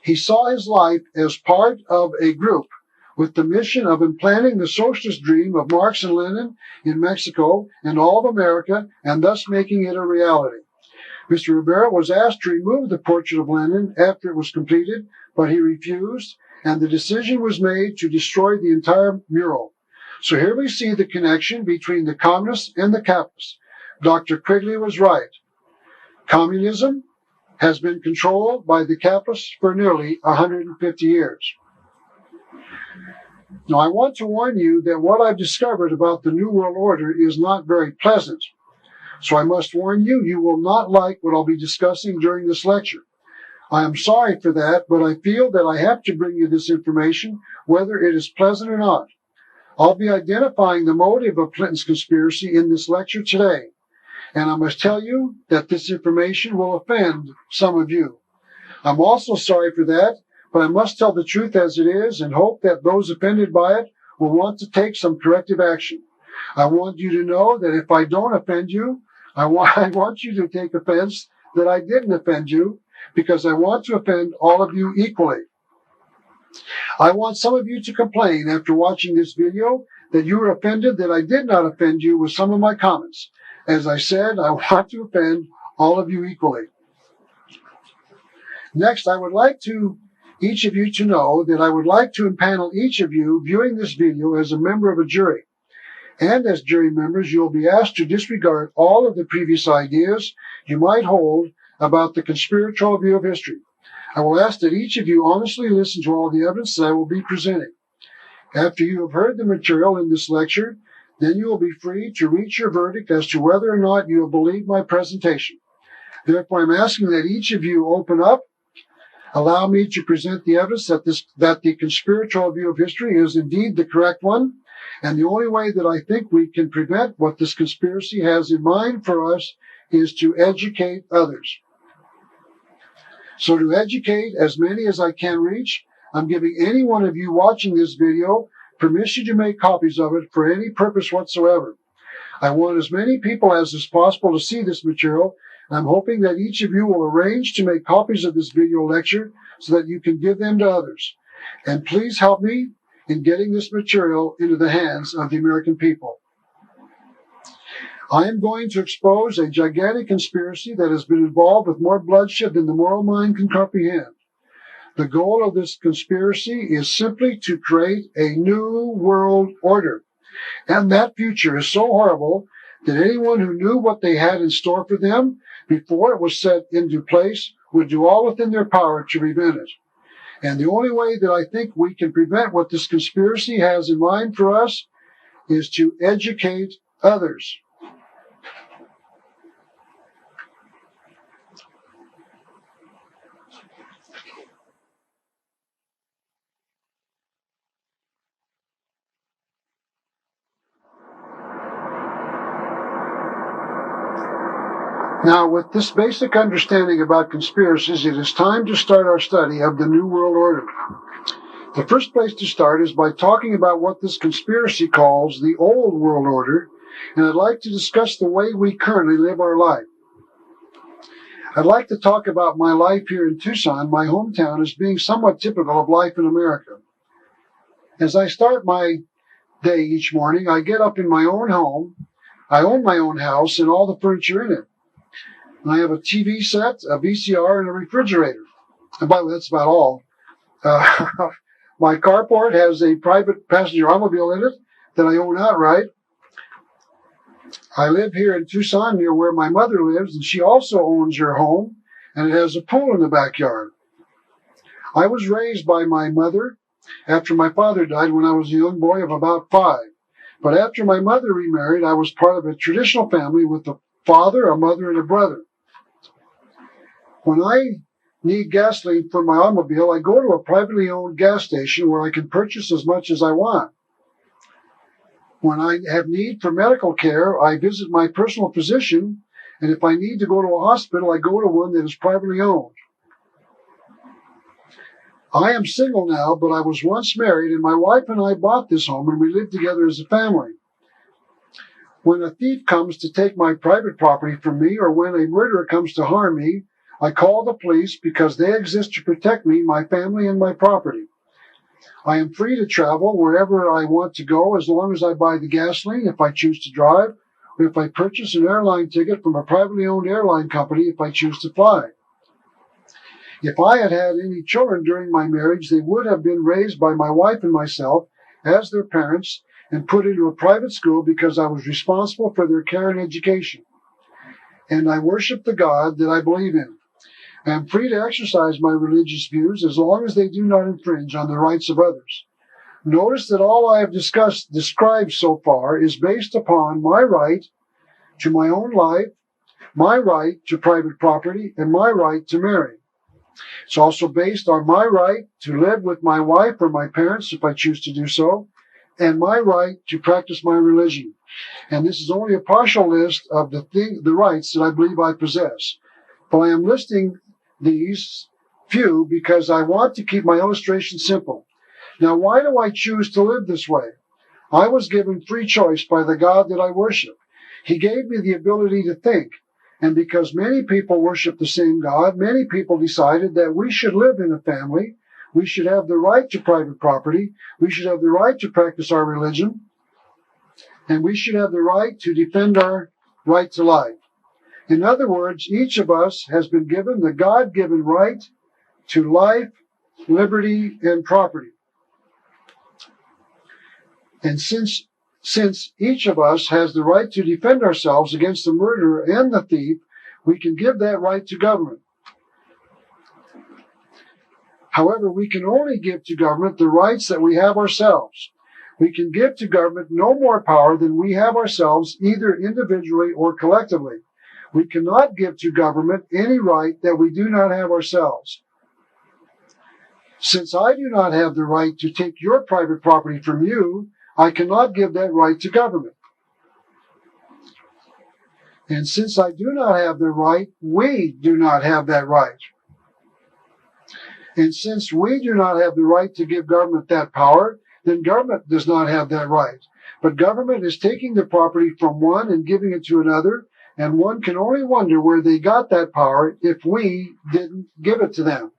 He saw his life as part of a group with the mission of implanting the socialist dream of Marx and Lenin in Mexico and all of America, and thus making it a reality. Mr. Rivera was asked to remove the portrait of Lenin after it was completed, but he refused, and the decision was made to destroy the entire mural. So here we see the connection between the communists and the capitalists. Dr. Quigley was right. Communism has been controlled by the capitalists for nearly 150 years. Now, I want to warn you that what I've discovered about the New World Order is not very pleasant. So I must warn you, you will not like what I'll be discussing during this lecture. I am sorry for that, but I feel that I have to bring you this information, whether it is pleasant or not. I'll be identifying the motive of Clinton's conspiracy in this lecture today. And I must tell you that this information will offend some of you. I'm also sorry for that, but I must tell the truth as it is and hope that those offended by it will want to take some corrective action. I want you to know that if I don't offend you, I want you to take offense that I didn't offend you, because I want to offend all of you equally. I want some of you to complain after watching this video that you were offended that I did not offend you with some of my comments. As I said, I want to offend all of you equally. Next, I would like each of you to know that I would like to impanel each of you viewing this video as a member of a jury. And as jury members, you will be asked to disregard all of the previous ideas you might hold about the conspiratorial view of history. I will ask that each of you honestly listen to all the evidence that I will be presenting. After you have heard the material in this lecture, then you will be free to reach your verdict as to whether or not you have believed my presentation. Therefore, I'm asking that each of you open up, allow me to present the evidence that the conspiratorial view of history is indeed the correct one, And the only way that I think we can prevent what this conspiracy has in mind for us is to educate others. So to educate as many as I can reach, I'm giving any one of you watching this video permission to make copies of it for any purpose whatsoever. I want as many people as is possible to see this material, and I'm hoping that each of you will arrange to make copies of this video lecture so that you can give them to others. And please help me in getting this material into the hands of the American people. I am going to expose a gigantic conspiracy that has been involved with more bloodshed than the moral mind can comprehend. The goal of this conspiracy is simply to create a new world order. And that future is so horrible that anyone who knew what they had in store for them before it was set into place would do all within their power to prevent it. And the only way that I think we can prevent what this conspiracy has in mind for us is to educate others. Now, with this basic understanding about conspiracies, it is time to start our study of the New World Order. The first place to start is by talking about what this conspiracy calls the Old World Order, and I'd like to discuss the way we currently live our life. I'd like to talk about my life here in Tucson, my hometown, as being somewhat typical of life in America. As I start my day each morning, I get up in my own home. I own my own house and all the furniture in it. And I have a TV set, a VCR, and a refrigerator. And by the way, that's about all. My carport has a private passenger automobile in it that I own outright. I live here in Tucson near where my mother lives, and she also owns her home, and it has a pool in the backyard. I was raised by my mother after my father died when I was a young boy of about 5. But after my mother remarried, I was part of a traditional family with a father, a mother, and a brother. When I need gasoline for my automobile, I go to a privately owned gas station where I can purchase as much as I want. When I have need for medical care, I visit my personal physician, and if I need to go to a hospital, I go to one that is privately owned. I am single now, but I was once married, and my wife and I bought this home, and we lived together as a family. When a thief comes to take my private property from me, or when a murderer comes to harm me, I call the police because they exist to protect me, my family, and my property. I am free to travel wherever I want to go as long as I buy the gasoline if I choose to drive, or if I purchase an airline ticket from a privately owned airline company if I choose to fly. If I had had any children during my marriage, they would have been raised by my wife and myself as their parents and put into a private school because I was responsible for their care and education. And I worship the God that I believe in. I am free to exercise my religious views as long as they do not infringe on the rights of others. Notice that all I have described so far is based upon my right to my own life, my right to private property, and my right to marry. It's also based on my right to live with my wife or my parents if I choose to do so, and my right to practice my religion. And this is only a partial list of the rights that I believe I possess. But I am listing these few because I want to keep my illustration simple. Now, why do I choose to live this way? I was given free choice by the God that I worship. He gave me the ability to think. And because many people worship the same God, many people decided that we should live in a family, we should have the right to private property, we should have the right to practice our religion, and we should have the right to defend our right to life. In other words, each of us has been given the God-given right to life, liberty, and property. And since each of us has the right to defend ourselves against the murderer and the thief, we can give that right to government. However, we can only give to government the rights that we have ourselves. We can give to government no more power than we have ourselves, either individually or collectively. We cannot give to government any right that we do not have ourselves. Since I do not have the right to take your private property from you, I cannot give that right to government. And since I do not have the right, we do not have that right. And since we do not have the right to give government that power, then government does not have that right. But government is taking the property from one and giving it to another, and one can only wonder where they got that power if we didn't give it to them.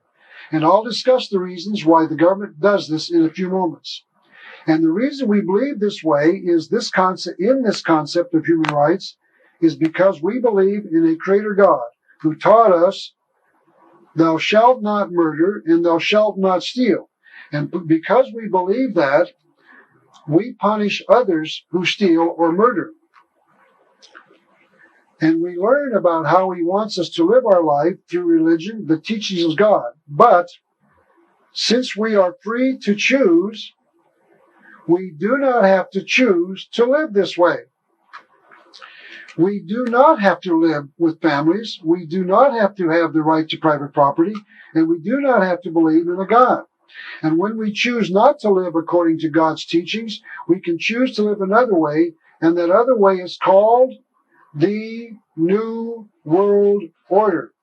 And I'll discuss the reasons why the government does this in a few moments. And the reason we believe this way is this concept of human rights is because we believe in a creator God who taught us, thou shalt not murder and thou shalt not steal. And because we believe that, we punish others who steal or murder. And we learn about how he wants us to live our life through religion, the teachings of God. But since we are free to choose, we do not have to choose to live this way. We do not have to live with families. We do not have to have the right to private property. And we do not have to believe in a God. And when we choose not to live according to God's teachings, we can choose to live another way. And that other way is called the New World Order.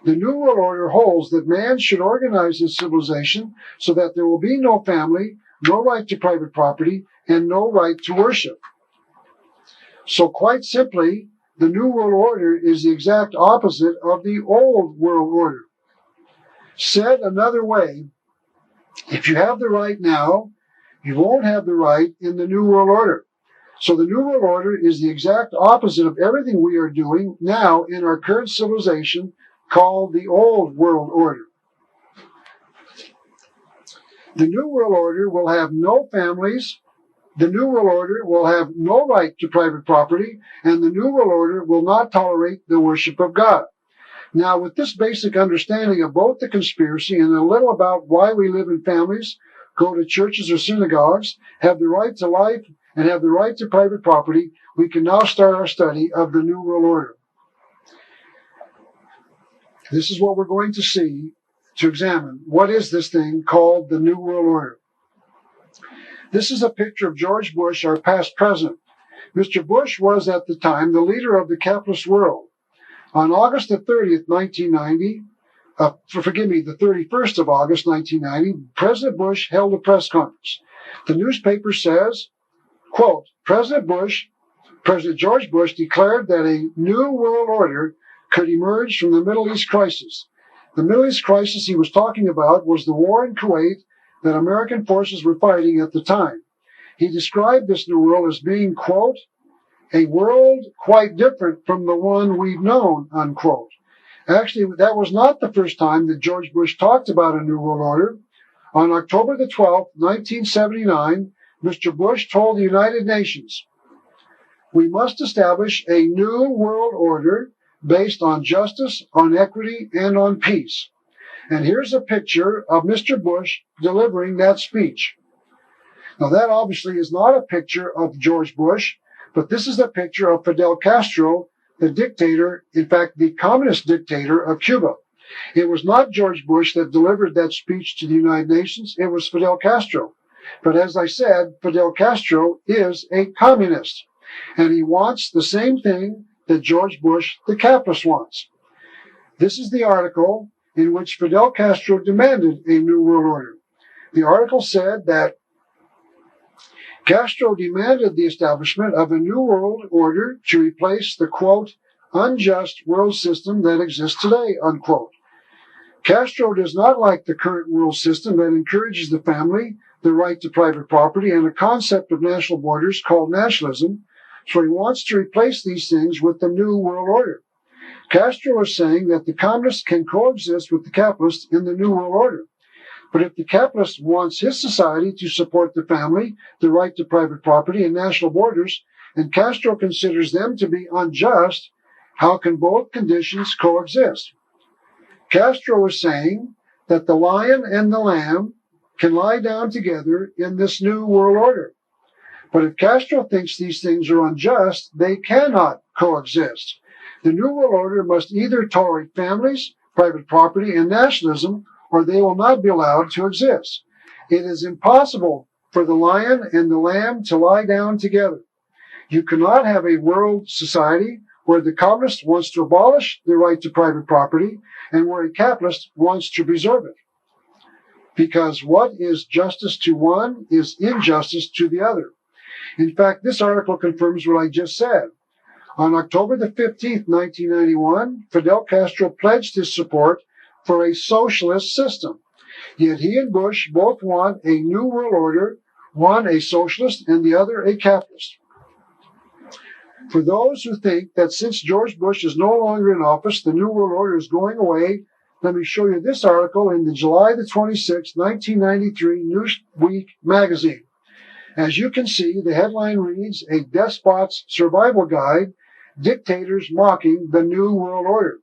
The New World Order holds that man should organize his civilization so that there will be no family, no right to private property, and no right to worship. So quite simply, the New World Order is the exact opposite of the Old World Order. Said another way, if you have the right now, you won't have the right in the New World Order. So the New World Order is the exact opposite of everything we are doing now in our current civilization called the Old World Order. The New World Order will have no families. The New World Order will have no right to private property, and the New World Order will not tolerate the worship of God. Now, with this basic understanding of both the conspiracy and a little about why we live in families, go to churches or synagogues, have the right to life, and have the right to private property, we can now start our study of the New World Order. This is what we're going to see to examine. What is this thing called the New World Order? This is a picture of George Bush, our past president. Mr. Bush was at the time the leader of the capitalist world. On August the 30th, 1990, the 31st of August, 1990, President Bush held a press conference. The newspaper says, quote, President George Bush declared that a new world order could emerge from the Middle East crisis. The Middle East crisis he was talking about was the war in Kuwait that American forces were fighting at the time. He described this new world as being, quote, a world quite different from the one we've known, unquote. Actually, that was not the first time that George Bush talked about a new world order. On October the 12th, 1979, Mr. Bush told the United Nations, we must establish a new world order based on justice, on equity, and on peace. And here's a picture of Mr. Bush delivering that speech. Now, that obviously is not a picture of George Bush, but this is a picture of Fidel Castro, the dictator, in fact, the communist dictator of Cuba. It was not George Bush that delivered that speech to the United Nations. It was Fidel Castro. But as I said, Fidel Castro is a communist, and he wants the same thing that George Bush, the capitalist, wants. This is the article in which Fidel Castro demanded a new world order. The article said that Castro demanded the establishment of a new world order to replace the, quote, unjust world system that exists today, unquote. Castro does not like the current world system that encourages the family, the right to private property, and a concept of national borders called nationalism, so he wants to replace these things with the new world order. Castro is saying that the communists can coexist with the capitalists in the new world order. But if the capitalist wants his society to support the family, the right to private property, and national borders, and Castro considers them to be unjust, how can both conditions coexist? Castro is saying that the lion and the lamb can lie down together in this new world order. But if Castro thinks these things are unjust, they cannot coexist. The New World Order must either tolerate families, private property, and nationalism, or they will not be allowed to exist. It is impossible for the lion and the lamb to lie down together. You cannot have a world society where the communist wants to abolish the right to private property and where a capitalist wants to preserve it. Because what is justice to one is injustice to the other. In fact, this article confirms what I just said. On October the 15th, 1991, Fidel Castro pledged his support for a socialist system. Yet he and Bush both want a new world order, one a socialist and the other a capitalist. For those who think that since George Bush is no longer in office, the New World Order is going away, let me show you this article in the July the 26th, 1993 Newsweek magazine. As you can see, the headline reads, "A Despot's Survival Guide, Dictators Mocking the New World Order."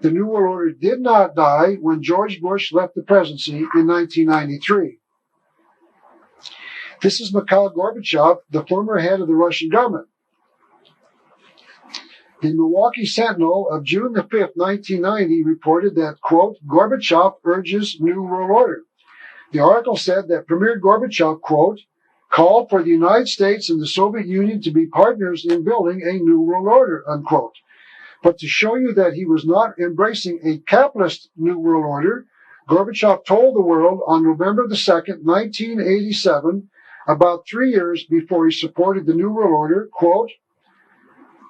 The New World Order did not die when George Bush left the presidency in 1993. This is Mikhail Gorbachev, the former head of the Russian government. The Milwaukee Sentinel of June the 5th, 1990 reported that, quote, Gorbachev urges New World Order. The article said that Premier Gorbachev, quote, called for the United States and the Soviet Union to be partners in building a New World Order, unquote. But to show you that he was not embracing a capitalist New World Order, Gorbachev told the world on November the 2nd, 1987, about 3 years before he supported the New World Order, quote,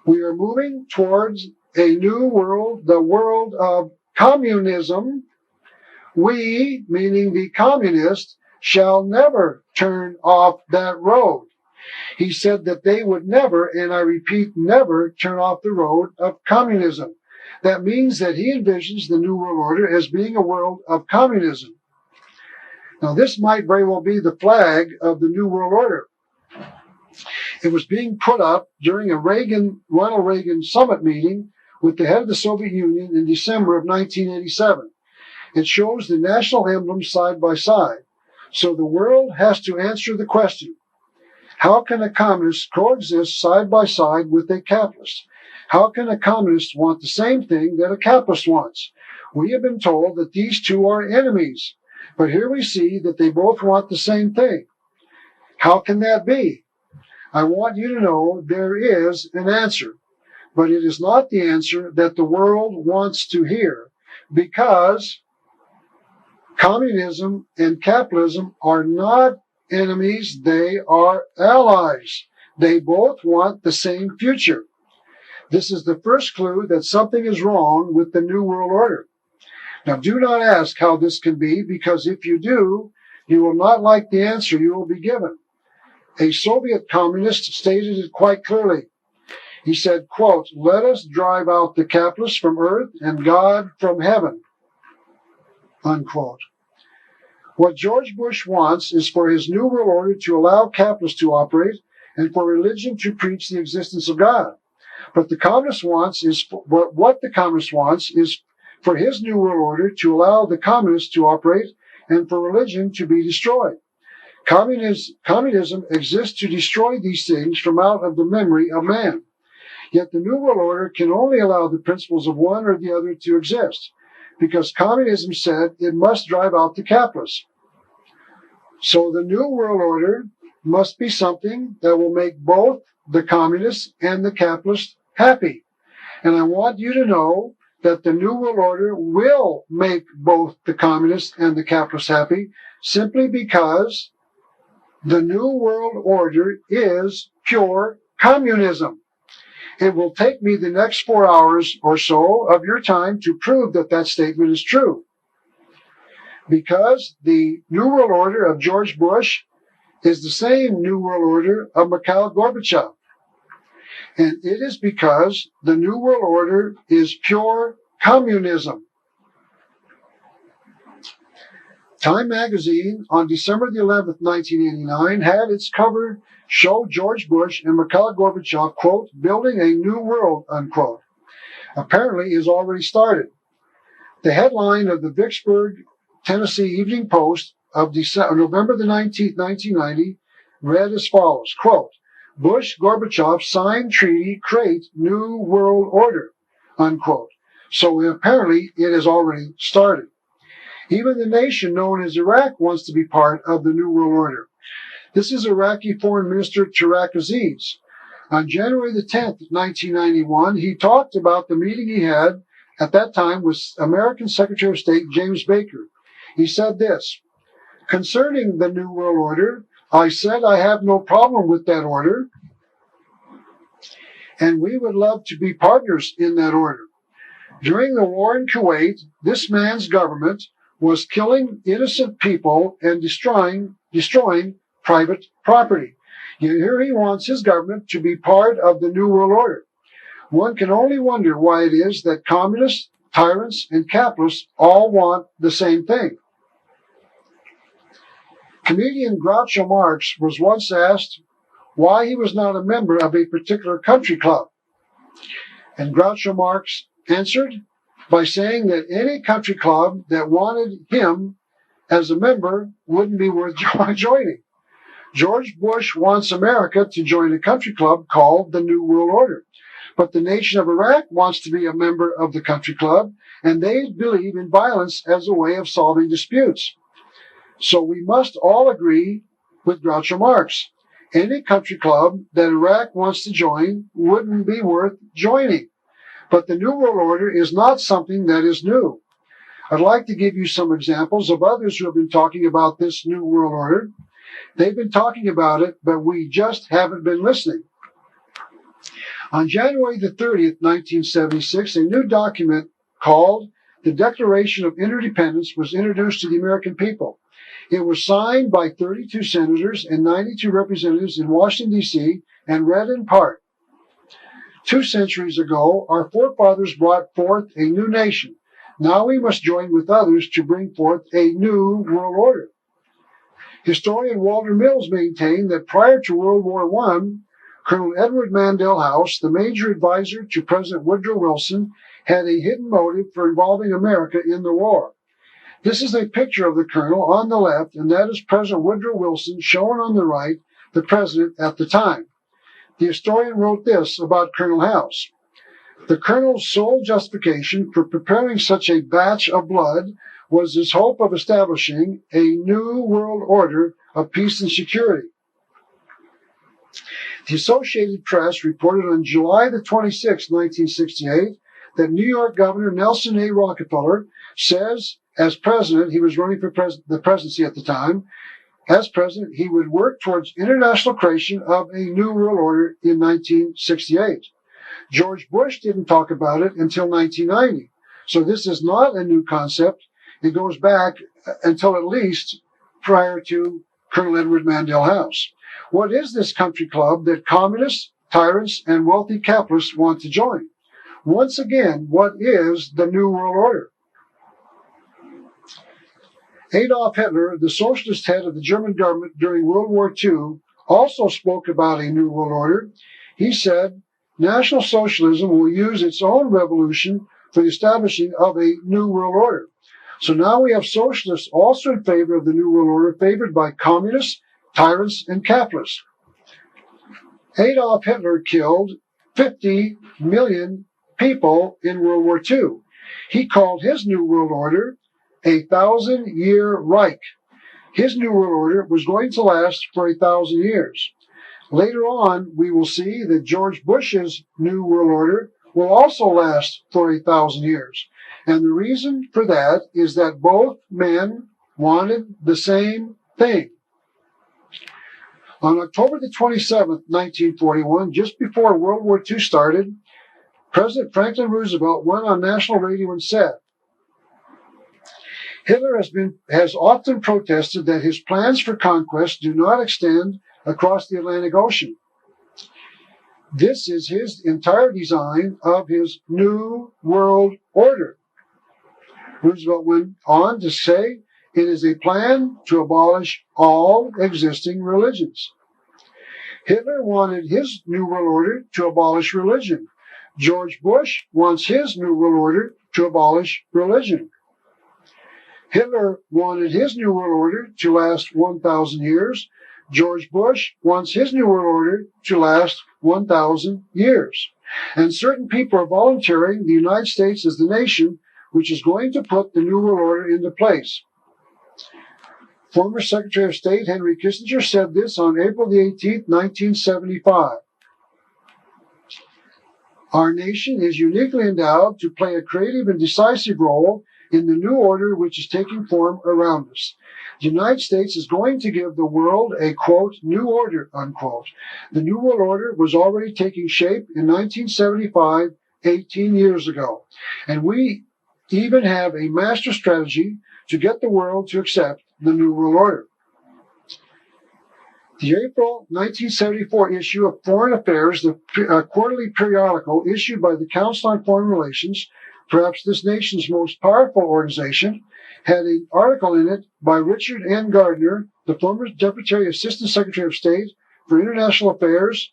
"We are moving towards a new world, the world of communism. We, meaning the communists, shall never turn off that road." He said that they would never, and I repeat, never turn off the road of communism. That means that he envisions the New World Order as being a world of communism. Now, this might very well be the flag of the New World Order. It was being put up during a Ronald Reagan summit meeting with the head of the Soviet Union in December of 1987. It shows the national emblems side by side. So the world has to answer the question, how can a communist coexist side by side with a capitalist? How can a communist want the same thing that a capitalist wants? We have been told that these two are enemies, but here we see that they both want the same thing. How can that be? I want you to know there is an answer, but it is not the answer that the world wants to hear, because communism and capitalism are not enemies, they are allies. They both want the same future. This is the first clue that something is wrong with the New World Order. Now, do not ask how this can be, because if you do, you will not like the answer you will be given. A Soviet communist stated it quite clearly. He said, quote, "Let us drive out the capitalists from earth and God from heaven," unquote. What George Bush wants is for his New World Order to allow capitalists to operate and for religion to preach the existence of God. But the communist wants is what the communist wants is for his New World Order to allow the communists to operate and for religion to be destroyed. Communism exists to destroy these things from out of the memory of man. Yet the New World Order can only allow the principles of one or the other to exist, because communism said it must drive out the capitalists. So the New World Order must be something that will make both the communists and the capitalists happy. And I want you to know that the New World Order will make both the communists and the capitalists happy, simply because the New World Order is pure communism. It will take me the next 4 hours or so of your time to prove that that statement is true. Because the New World Order of George Bush is the same New World Order of Mikhail Gorbachev. And it is because the New World Order is pure communism. Time magazine on December the 11th, 1989 had its cover show George Bush and Mikhail Gorbachev, quote, building a new world, unquote. Apparently is already started. The headline of the Vicksburg, Tennessee Evening Post of November the 19th, 1990 read as follows, quote, Bush-Gorbachev signed treaty create new world order, unquote. So apparently it has already started. Even the nation known as Iraq wants to be part of the New World Order. This is Iraqi Foreign Minister Tarek Aziz. On January the 10th, 1991, he talked about the meeting he had at that time with American Secretary of State James Baker. He said this, "Concerning the New World Order, I said I have no problem with that order, and we would love to be partners in that order. During the war in Kuwait, this man's government was killing innocent people and destroying private property. Here he wants his government to be part of the New World Order. One can only wonder why it is that communists, tyrants, and capitalists all want the same thing." Comedian Groucho Marx was once asked why he was not a member of a particular country club. And Groucho Marx answered by saying that any country club that wanted him as a member wouldn't be worth joining. George Bush wants America to join a country club called the New World Order. But the nation of Iraq wants to be a member of the country club, and they believe in violence as a way of solving disputes. So we must all agree with Groucho Marx. Any country club that Iraq wants to join wouldn't be worth joining. But the New World Order is not something that is new. I'd like to give you some examples of others who have been talking about this New World Order. They've been talking about it, but we just haven't been listening. On January the 30th, 1976, a new document called the Declaration of Interdependence was introduced to the American people. It was signed by 32 senators and 92 representatives in Washington, D.C., and read in part, "2 centuries ago, our forefathers brought forth a new nation. Now we must join with others to bring forth a new world order." Historian Walter Mills maintained that prior to World War I, Colonel Edward Mandell House, the major advisor to President Woodrow Wilson, had a hidden motive for involving America in the war. This is a picture of the colonel on the left, and that is President Woodrow Wilson, shown on the right, the president at the time. The historian wrote this about Colonel House. "The colonel's sole justification for preparing such a batch of blood was his hope of establishing a new world order of peace and security." The Associated Press reported on July the 26th, 1968, that New York Governor Nelson A. Rockefeller says, as president, he was running for the presidency at the time, as president, he would work towards international creation of a new world order in 1968. George Bush didn't talk about it until 1990. So this is not a new concept. It goes back until at least prior to Colonel Edward Mandell House. What is this country club that communists, tyrants, and wealthy capitalists want to join? Once again, what is the New World Order? Adolf Hitler, the socialist head of the German government during World War II, also spoke about a New World Order. He said, "National Socialism will use its own revolution for the establishing of a New World Order." So now we have socialists also in favor of the New World Order, favored by communists, tyrants, and capitalists. Adolf Hitler killed 50 million people in World War II. He called his New World Order a 1,000-year Reich. His New World Order was going to last for 1,000 years. Later on, we will see that George Bush's New World Order will also last for 1,000 years. And the reason for that is that both men wanted the same thing. On October the 27th, 1941, just before World War II started, President Franklin Roosevelt went on national radio and said, "Hitler has often protested that his plans for conquest do not extend across the Atlantic Ocean. This is his entire design of his New World Order." Roosevelt went on to say, "It is a plan to abolish all existing religions." Hitler wanted his New World Order to abolish religion. George Bush wants his New World Order to abolish religion. Hitler wanted his New World Order to last 1,000 years. George Bush wants his New World Order to last 1,000 years. And certain people are volunteering the United States as the nation which is going to put the New World Order into place. Former Secretary of State Henry Kissinger said this on April the 18th, 1975. Our nation is uniquely endowed to play a creative and decisive role in the new order which is taking form around us. The United States is going to give the world a, quote, new order, unquote. The New World Order was already taking shape in 1975, 18 years ago. And we even have a master strategy to get the world to accept the New World Order. The April 1974 issue of Foreign Affairs, the quarterly periodical issued by the Council on Foreign Relations, perhaps this nation's most powerful organization, had an article in it by Richard N. Gardner, the former Deputy Assistant Secretary of State for International Affairs,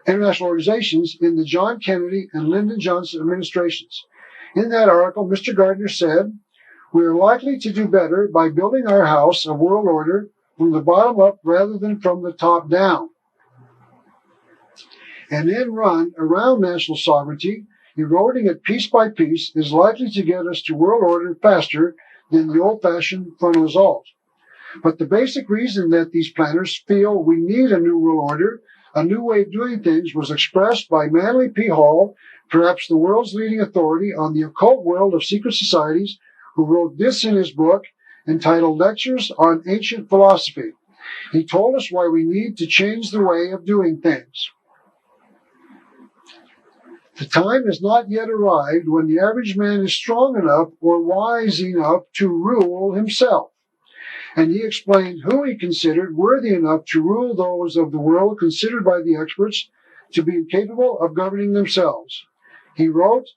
International Organizations in the John Kennedy and Lyndon Johnson administrations. In that article, Mr. Gardner said, "We are likely to do better by building our house of world order from the bottom up rather than from the top down. An end run around national sovereignty, eroding it piece by piece, is likely to get us to world order faster than the old-fashioned frontal assault. But the basic reason that these planners feel we need a new world order, a new way of doing things, was expressed by Manly P. Hall, perhaps the world's leading authority on the occult world of secret societies, who wrote this in his book entitled Lectures on Ancient Philosophy. He told us why we need to change the way of doing things. The time has not yet arrived when the average man is strong enough or wise enough to rule himself." And he explained who he considered worthy enough to rule those of the world considered by the experts to be incapable of governing themselves. He wrote,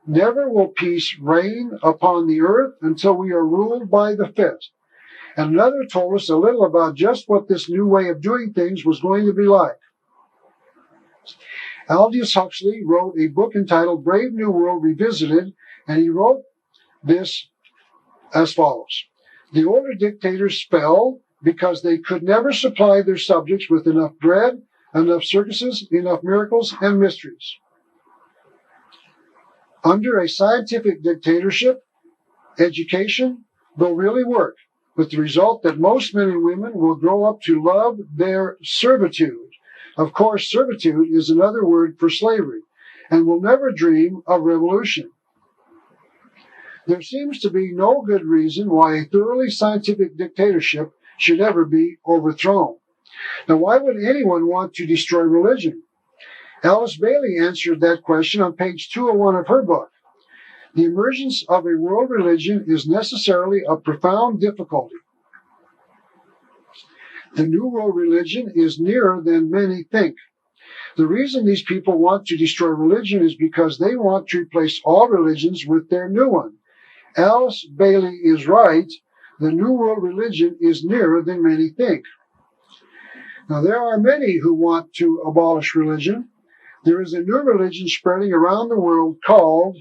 "Never will peace reign upon the earth until we are ruled by the fit." And another told us a little about just what this new way of doing things was going to be like. Aldous Huxley wrote a book entitled Brave New World Revisited, and he wrote this as follows. "The older dictators fell because they could never supply their subjects with enough bread, enough circuses, enough miracles and mysteries. Under a scientific dictatorship, education will really work, with the result that most men and women will grow up to love their servitude." Of course, servitude is another word for slavery, and will never dream of revolution. There seems to be no good reason why a thoroughly scientific dictatorship should ever be overthrown. Now, why would anyone want to destroy religion? Alice Bailey answered that question on page 201 of her book. "The emergence of a world religion is necessarily a profound difficulty. The new world religion is nearer than many think. The reason these people want to destroy religion is because they want to replace all religions with their new one. Alice Bailey is right. The new world religion is nearer than many think." Now, there are many who want to abolish religion. There is a new religion spreading around the world called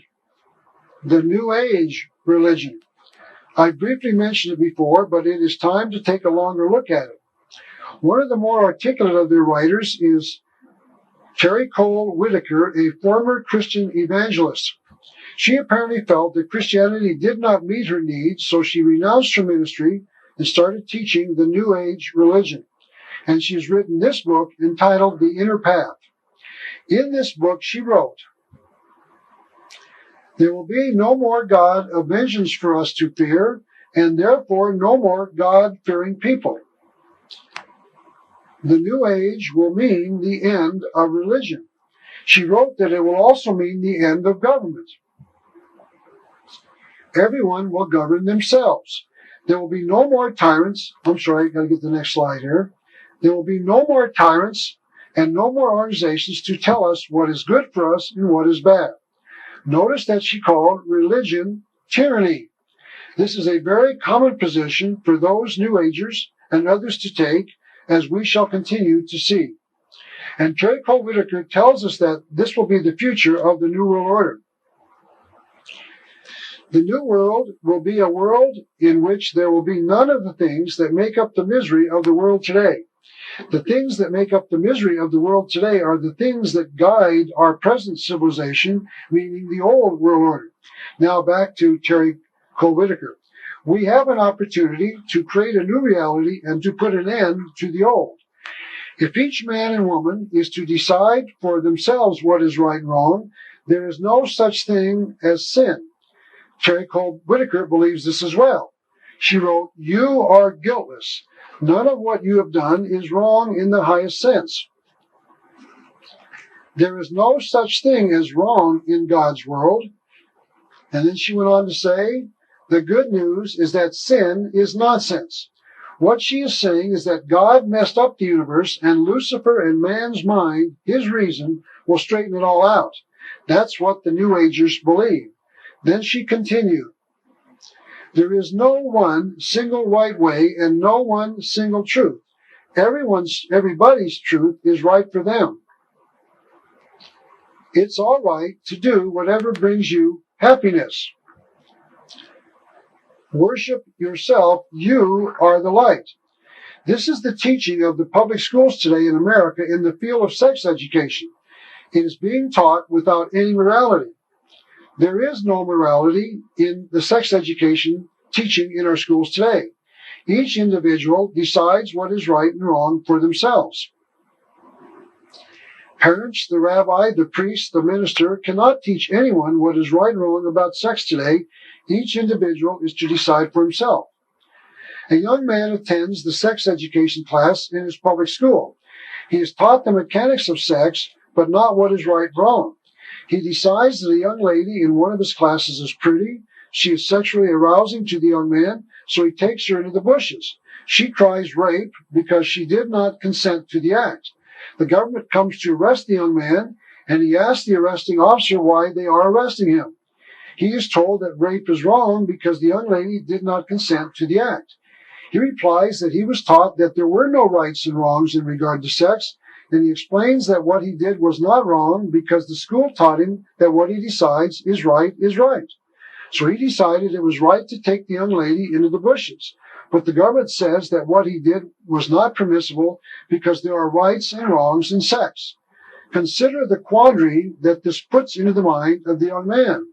the New Age religion. I briefly mentioned it before, but it is time to take a longer look at it. One of the more articulate of their writers is Terry Cole Whitaker, a former Christian evangelist. She apparently felt that Christianity did not meet her needs, so she renounced her ministry and started teaching the New Age religion. And she has written this book entitled The Inner Path. In this book, she wrote, "There will be no more God of vengeance for us to fear, and therefore no more God-fearing people. The New Age will mean the end of religion." She wrote that it will also mean the end of government. Everyone will govern themselves. There will be no more tyrants. I'm sorry, I've got to get the next slide here. There will be no more tyrants and no more organizations to tell us what is good for us and what is bad. Notice that she called religion tyranny. This is a very common position for those New Agers and others to take, as we shall continue to see. And Terry Cole Whitaker tells us that this will be the future of the New World Order. The New World will be a world in which there will be none of the things that make up the misery of the world today. The things that make up the misery of the world today are the things that guide our present civilization, meaning the old world order. Now back to Terry Cole Whitaker. We have an opportunity to create a new reality and to put an end to the old. If each man and woman is to decide for themselves what is right and wrong, there is no such thing as sin. Terry Cole Whitaker believes this as well. She wrote, "You are guiltless. None of what you have done is wrong in the highest sense. There is no such thing as wrong in God's world." And then she went on to say, "The good news is that sin is nonsense." What she is saying is that God messed up the universe, and Lucifer and man's mind, his reason, will straighten it all out. That's what the New Agers believe. Then she continued, "There is no one single right way and no one single truth. Everybody's truth is right for them. It's all right to do whatever brings you happiness. Worship yourself. You are the light." This is the teaching of the public schools today in America in the field of sex education. It is being taught without any morality. There is no morality in the sex education teaching in our schools today. Each individual decides what is right and wrong for themselves. Parents, the rabbi, the priest, the minister cannot teach anyone what is right and wrong about sex today. Each individual is to decide for himself. A young man attends the sex education class in his public school. He is taught the mechanics of sex, but not what is right and wrong. He decides that a young lady in one of his classes is pretty. She is sexually arousing to the young man, so he takes her into the bushes. She cries rape because she did not consent to the act. The government comes to arrest the young man, and he asks the arresting officer why they are arresting him. He is told that rape is wrong because the young lady did not consent to the act. He replies that he was taught that there were no rights and wrongs in regard to sex, and he explains that what he did was not wrong because the school taught him that what he decides is right is right. So he decided it was right to take the young lady into the bushes. But the government says that what he did was not permissible because there are rights and wrongs in sex. Consider the quandary that this puts into the mind of the young man.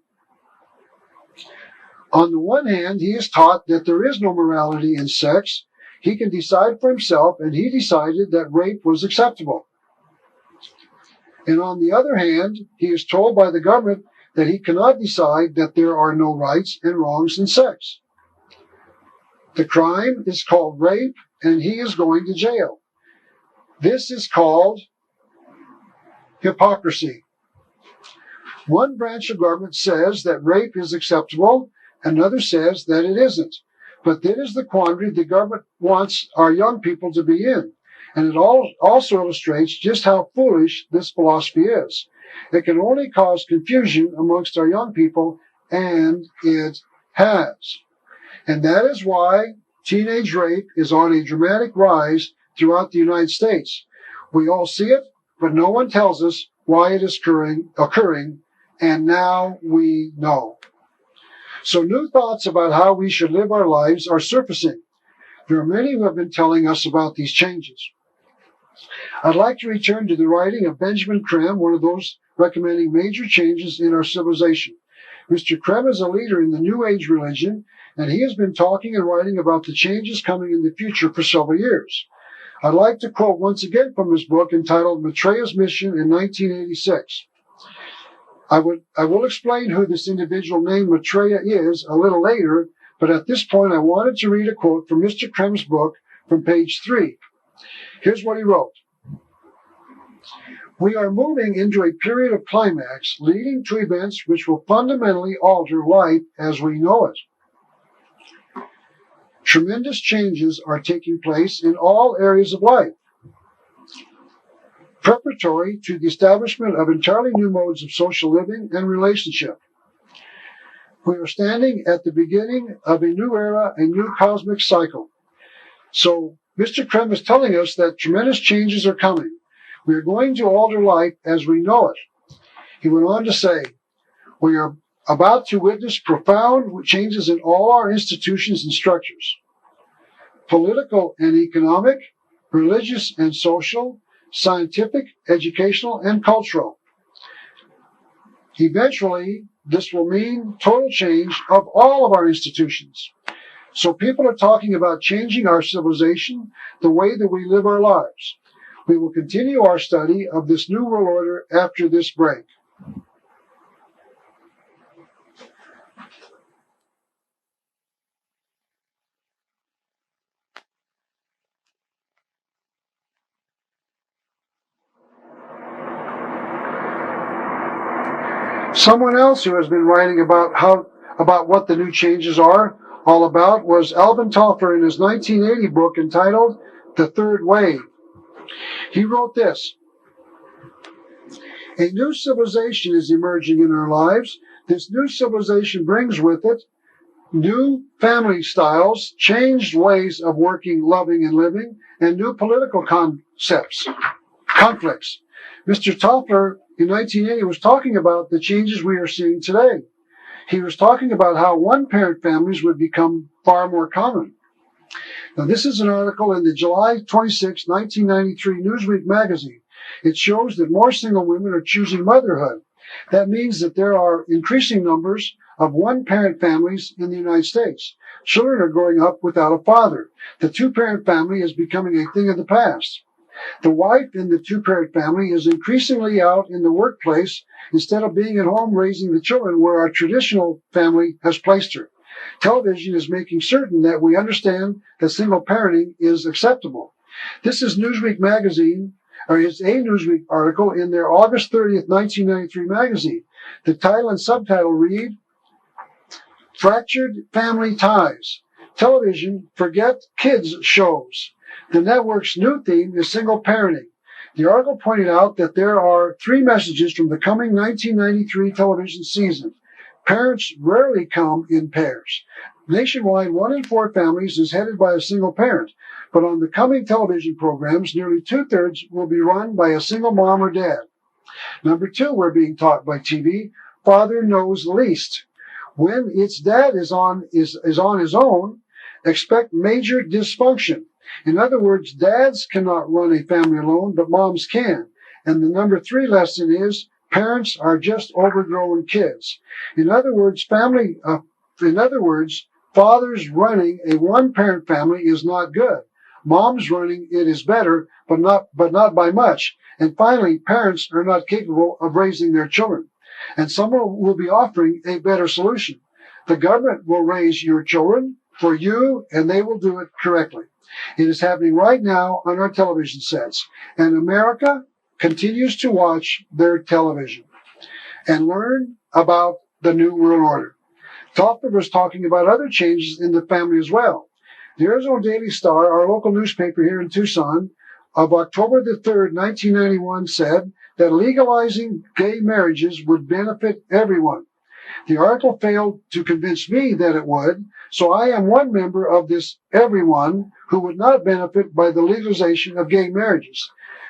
On the one hand, he is taught that there is no morality in sex. He can decide for himself, and he decided that rape was acceptable. And on the other hand, he is told by the government that he cannot decide that there are no rights and wrongs in sex. The crime is called rape, and he is going to jail. This is called hypocrisy. One branch of government says that rape is acceptable, another says that it isn't. But that is the quandary the government wants our young people to be in. And it also illustrates just how foolish this philosophy is. It can only cause confusion amongst our young people, and it has. And that is why teenage rape is on a dramatic rise throughout the United States. We all see it, but no one tells us why it is occurring, and now we know. So new thoughts about how we should live our lives are surfacing. There are many who have been telling us about these changes. I'd like to return to the writing of Benjamin Creme, one of those recommending major changes in our civilization. Mr. Creme is a leader in the New Age religion, and he has been talking and writing about the changes coming in the future for several years. I'd like to quote once again from his book entitled Maitreya's Mission in 1986. I will explain who this individual named Maitreya is a little later, but at this point I wanted to read a quote from Mr. Creme's book from page 3. Here's what he wrote. "We are moving into a period of climax leading to events which will fundamentally alter life as we know it. Tremendous changes are taking place in all areas of life, preparatory to the establishment of entirely new modes of social living and relationship. We are standing at the beginning of a new era, a new cosmic cycle." So Mr. Creme is telling us that tremendous changes are coming. We are going to alter life as we know it. He went on to say, "We are about to witness profound changes in all our institutions and structures, political and economic, religious and social, scientific, educational, and cultural. Eventually, this will mean total change of all of our institutions. So people are talking about changing our civilization, the way that we live our lives. We will continue our study of this New World Order after this break. Someone else who has been writing about what the new changes are all about was Alvin Toffler in his 1980 book entitled The Third Wave. He wrote this: a new civilization is emerging in our lives. This new civilization brings with it new family styles, changed ways of working, loving, and living, and new political conflicts. Mr. Toffler in 1980 was talking about the changes we are seeing today. He was talking about how one-parent families would become far more common. Now, this is an article in the July 26, 1993 Newsweek magazine. It shows that more single women are choosing motherhood. That means that there are increasing numbers of one-parent families in the United States. Children are growing up without a father. The two-parent family is becoming a thing of the past. The wife in the two-parent family is increasingly out in the workplace instead of being at home raising the children where our traditional family has placed her. Television is making certain that we understand that single parenting is acceptable. This is Newsweek magazine, or is a Newsweek article in their August 30th, 1993 magazine. The title and subtitle read, Fractured Family Ties. Television, forget kids shows. The network's new theme is single parenting. The article pointed out that there are three messages from the coming 1993 television season. Parents rarely come in pairs. Nationwide, 1 in 4 families is headed by a single parent, but on the coming television programs, nearly 2/3 will be run by a single mom or dad. Number 2, we're being taught by TV, father knows least. When its dad is on his own, expect major dysfunction. In other words, dads cannot run a family alone, but moms can. And the number 3 lesson is parents are just overgrown kids. In other words, fathers running a one-parent family is not good. Moms running it is better, but not by much. And finally, parents are not capable of raising their children. And someone will be offering a better solution. The government will raise your children for you, and they will do it correctly. It is happening right now on our television sets, and America continues to watch their television and learn about the New World Order. Toffler was talking about other changes in the family as well. The Arizona Daily Star, our local newspaper here in Tucson, of October the 3rd, 1991, said that legalizing gay marriages would benefit everyone. The article failed to convince me that it would, so I am one member of this everyone who would not benefit by the legalization of gay marriages.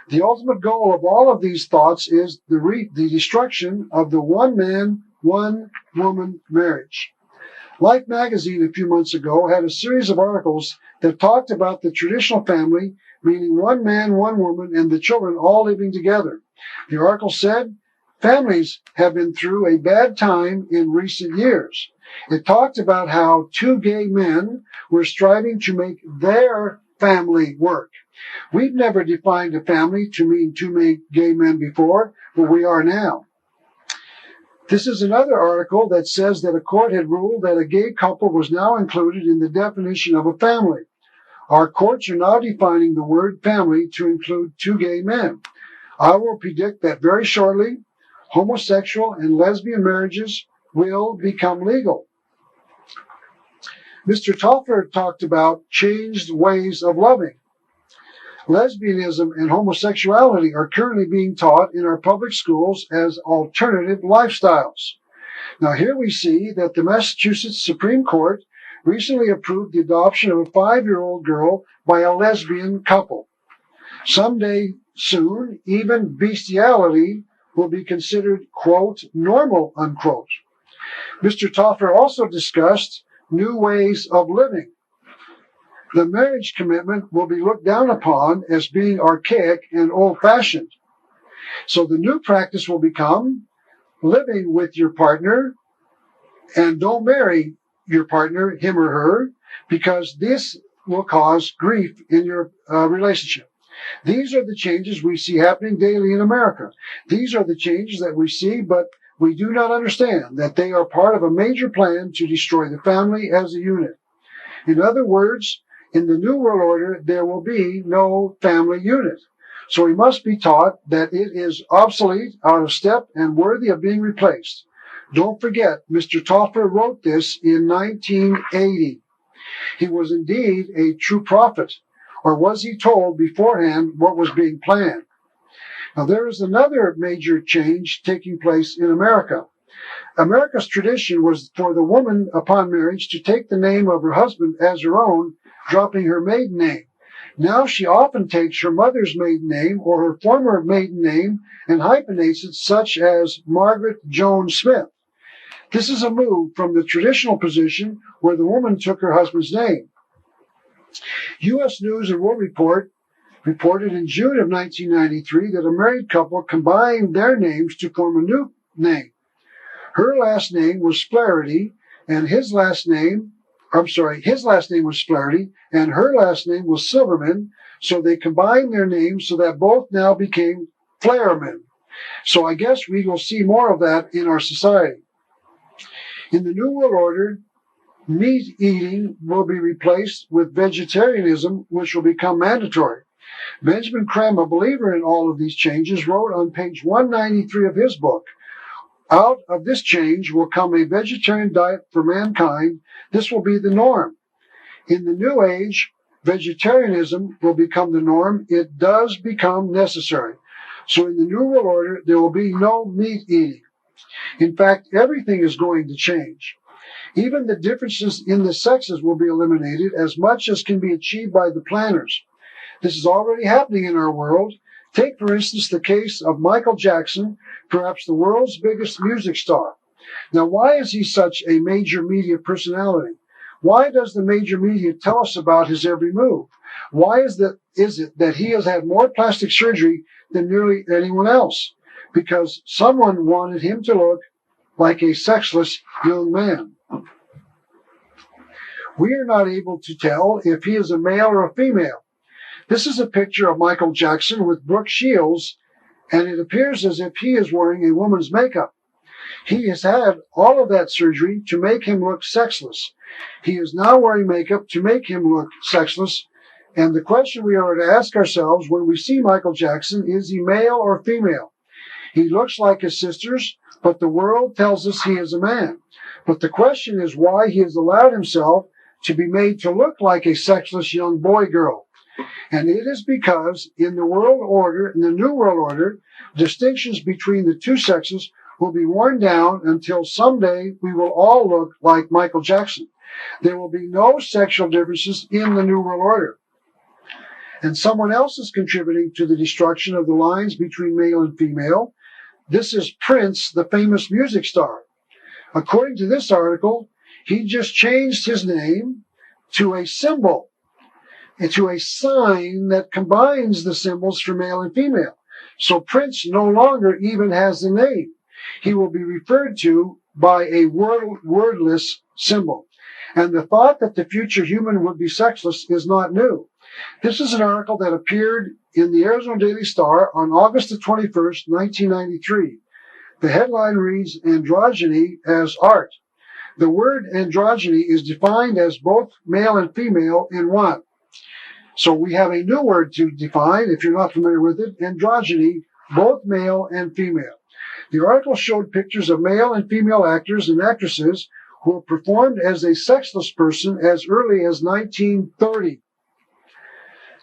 The ultimate goal of all of these thoughts is the destruction of the one-man, one-woman marriage. Life magazine a few months ago had a series of articles that talked about the traditional family, meaning one man, one woman, and the children all living together. The article said, families have been through a bad time in recent years. It talked about how 2 gay men were striving to make their family work. We've never defined a family to mean 2 gay men before, but we are now. This is another article that says that a court had ruled that a gay couple was now included in the definition of a family. Our courts are now defining the word family to include 2 gay men. I will predict that very shortly, homosexual and lesbian marriages will become legal. Mr. Toffler talked about changed ways of loving. Lesbianism and homosexuality are currently being taught in our public schools as alternative lifestyles. Now, here we see that the Massachusetts Supreme Court recently approved the adoption of a 5-year-old girl by a lesbian couple. Someday soon, even bestiality will be considered, quote, normal, unquote. Mr. Toffler also discussed new ways of living. The marriage commitment will be looked down upon as being archaic and old-fashioned. So the new practice will become living with your partner, and don't marry your partner, him or her, because this will cause grief in your relationship. These are the changes we see happening daily in America. These are the changes that we see, but we do not understand that they are part of a major plan to destroy the family as a unit. In other words, in the New World Order, there will be no family unit. So we must be taught that it is obsolete, out of step, and worthy of being replaced. Don't forget, Mr. Toffler wrote this in 1980. He was indeed a true prophet, or was he told beforehand what was being planned? Now, there is another major change taking place in America. America's tradition was for the woman upon marriage to take the name of her husband as her own, dropping her maiden name. Now she often takes her mother's maiden name or her former maiden name and hyphenates it, such as Margaret Joan Smith. This is a move from the traditional position where the woman took her husband's name. U.S. News and World Report reported in June of 1993 that a married couple combined their names to form a new name. Her last name was Flaherty, and his last name was Flaherty, and her last name was Silverman, so they combined their names so that both now became Flaherman. So I guess we will see more of that in our society. In the New World Order, meat eating will be replaced with vegetarianism, which will become mandatory. Benjamin Creme, a believer in all of these changes, wrote on page 193 of his book, "Out of this change will come a vegetarian diet for mankind. This will be the norm. In the New Age, vegetarianism will become the norm. It does become necessary. So in the New World Order, there will be no meat eating. In fact, everything is going to change. Even the differences in the sexes will be eliminated as much as can be achieved by the planners. This is already happening in our world. Take, for instance, the case of Michael Jackson, perhaps the world's biggest music star. Now, why is he such a major media personality? Why does the major media tell us about his every move? Why is it that he has had more plastic surgery than nearly anyone else? Because someone wanted him to look like a sexless young man. We are not able to tell if he is a male or a female. This is a picture of Michael Jackson with Brooke Shields, and it appears as if he is wearing a woman's makeup. He has had all of that surgery to make him look sexless. He is now wearing makeup to make him look sexless. And the question we are to ask ourselves when we see Michael Jackson, is he male or female? He looks like his sisters, but the world tells us he is a man. But the question is why he has allowed himself to be made to look like a sexless young boy-girl. And it is because in the world order, in the New World Order, distinctions between the two sexes will be worn down until someday we will all look like Michael Jackson. There will be no sexual differences in the New World Order. And someone else is contributing to the destruction of the lines between male and female. This is Prince, the famous music star. According to this article, he just changed his name to a symbol, and to a sign that combines the symbols for male and female. So Prince no longer even has the name. He will be referred to by a wordless symbol. And the thought that the future human would be sexless is not new. This is an article that appeared in the Arizona Daily Star on August the 21st, 1993. The headline reads, "Androgyny as Art." The word androgyny is defined as both male and female in one. So we have a new word to define, if you're not familiar with it, androgyny, both male and female. The article showed pictures of male and female actors and actresses who have performed as a sexless person as early as 1930.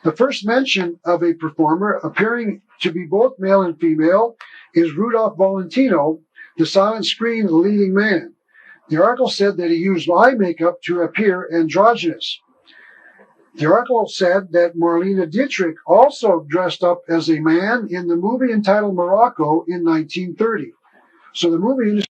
The first mention of a performer appearing to be both male and female is Rudolph Valentino, the silent screen leading man. The article said that he used eye makeup to appear androgynous. The article said that Marlene Dietrich also dressed up as a man in the movie entitled Morocco in 1930. So the movie industry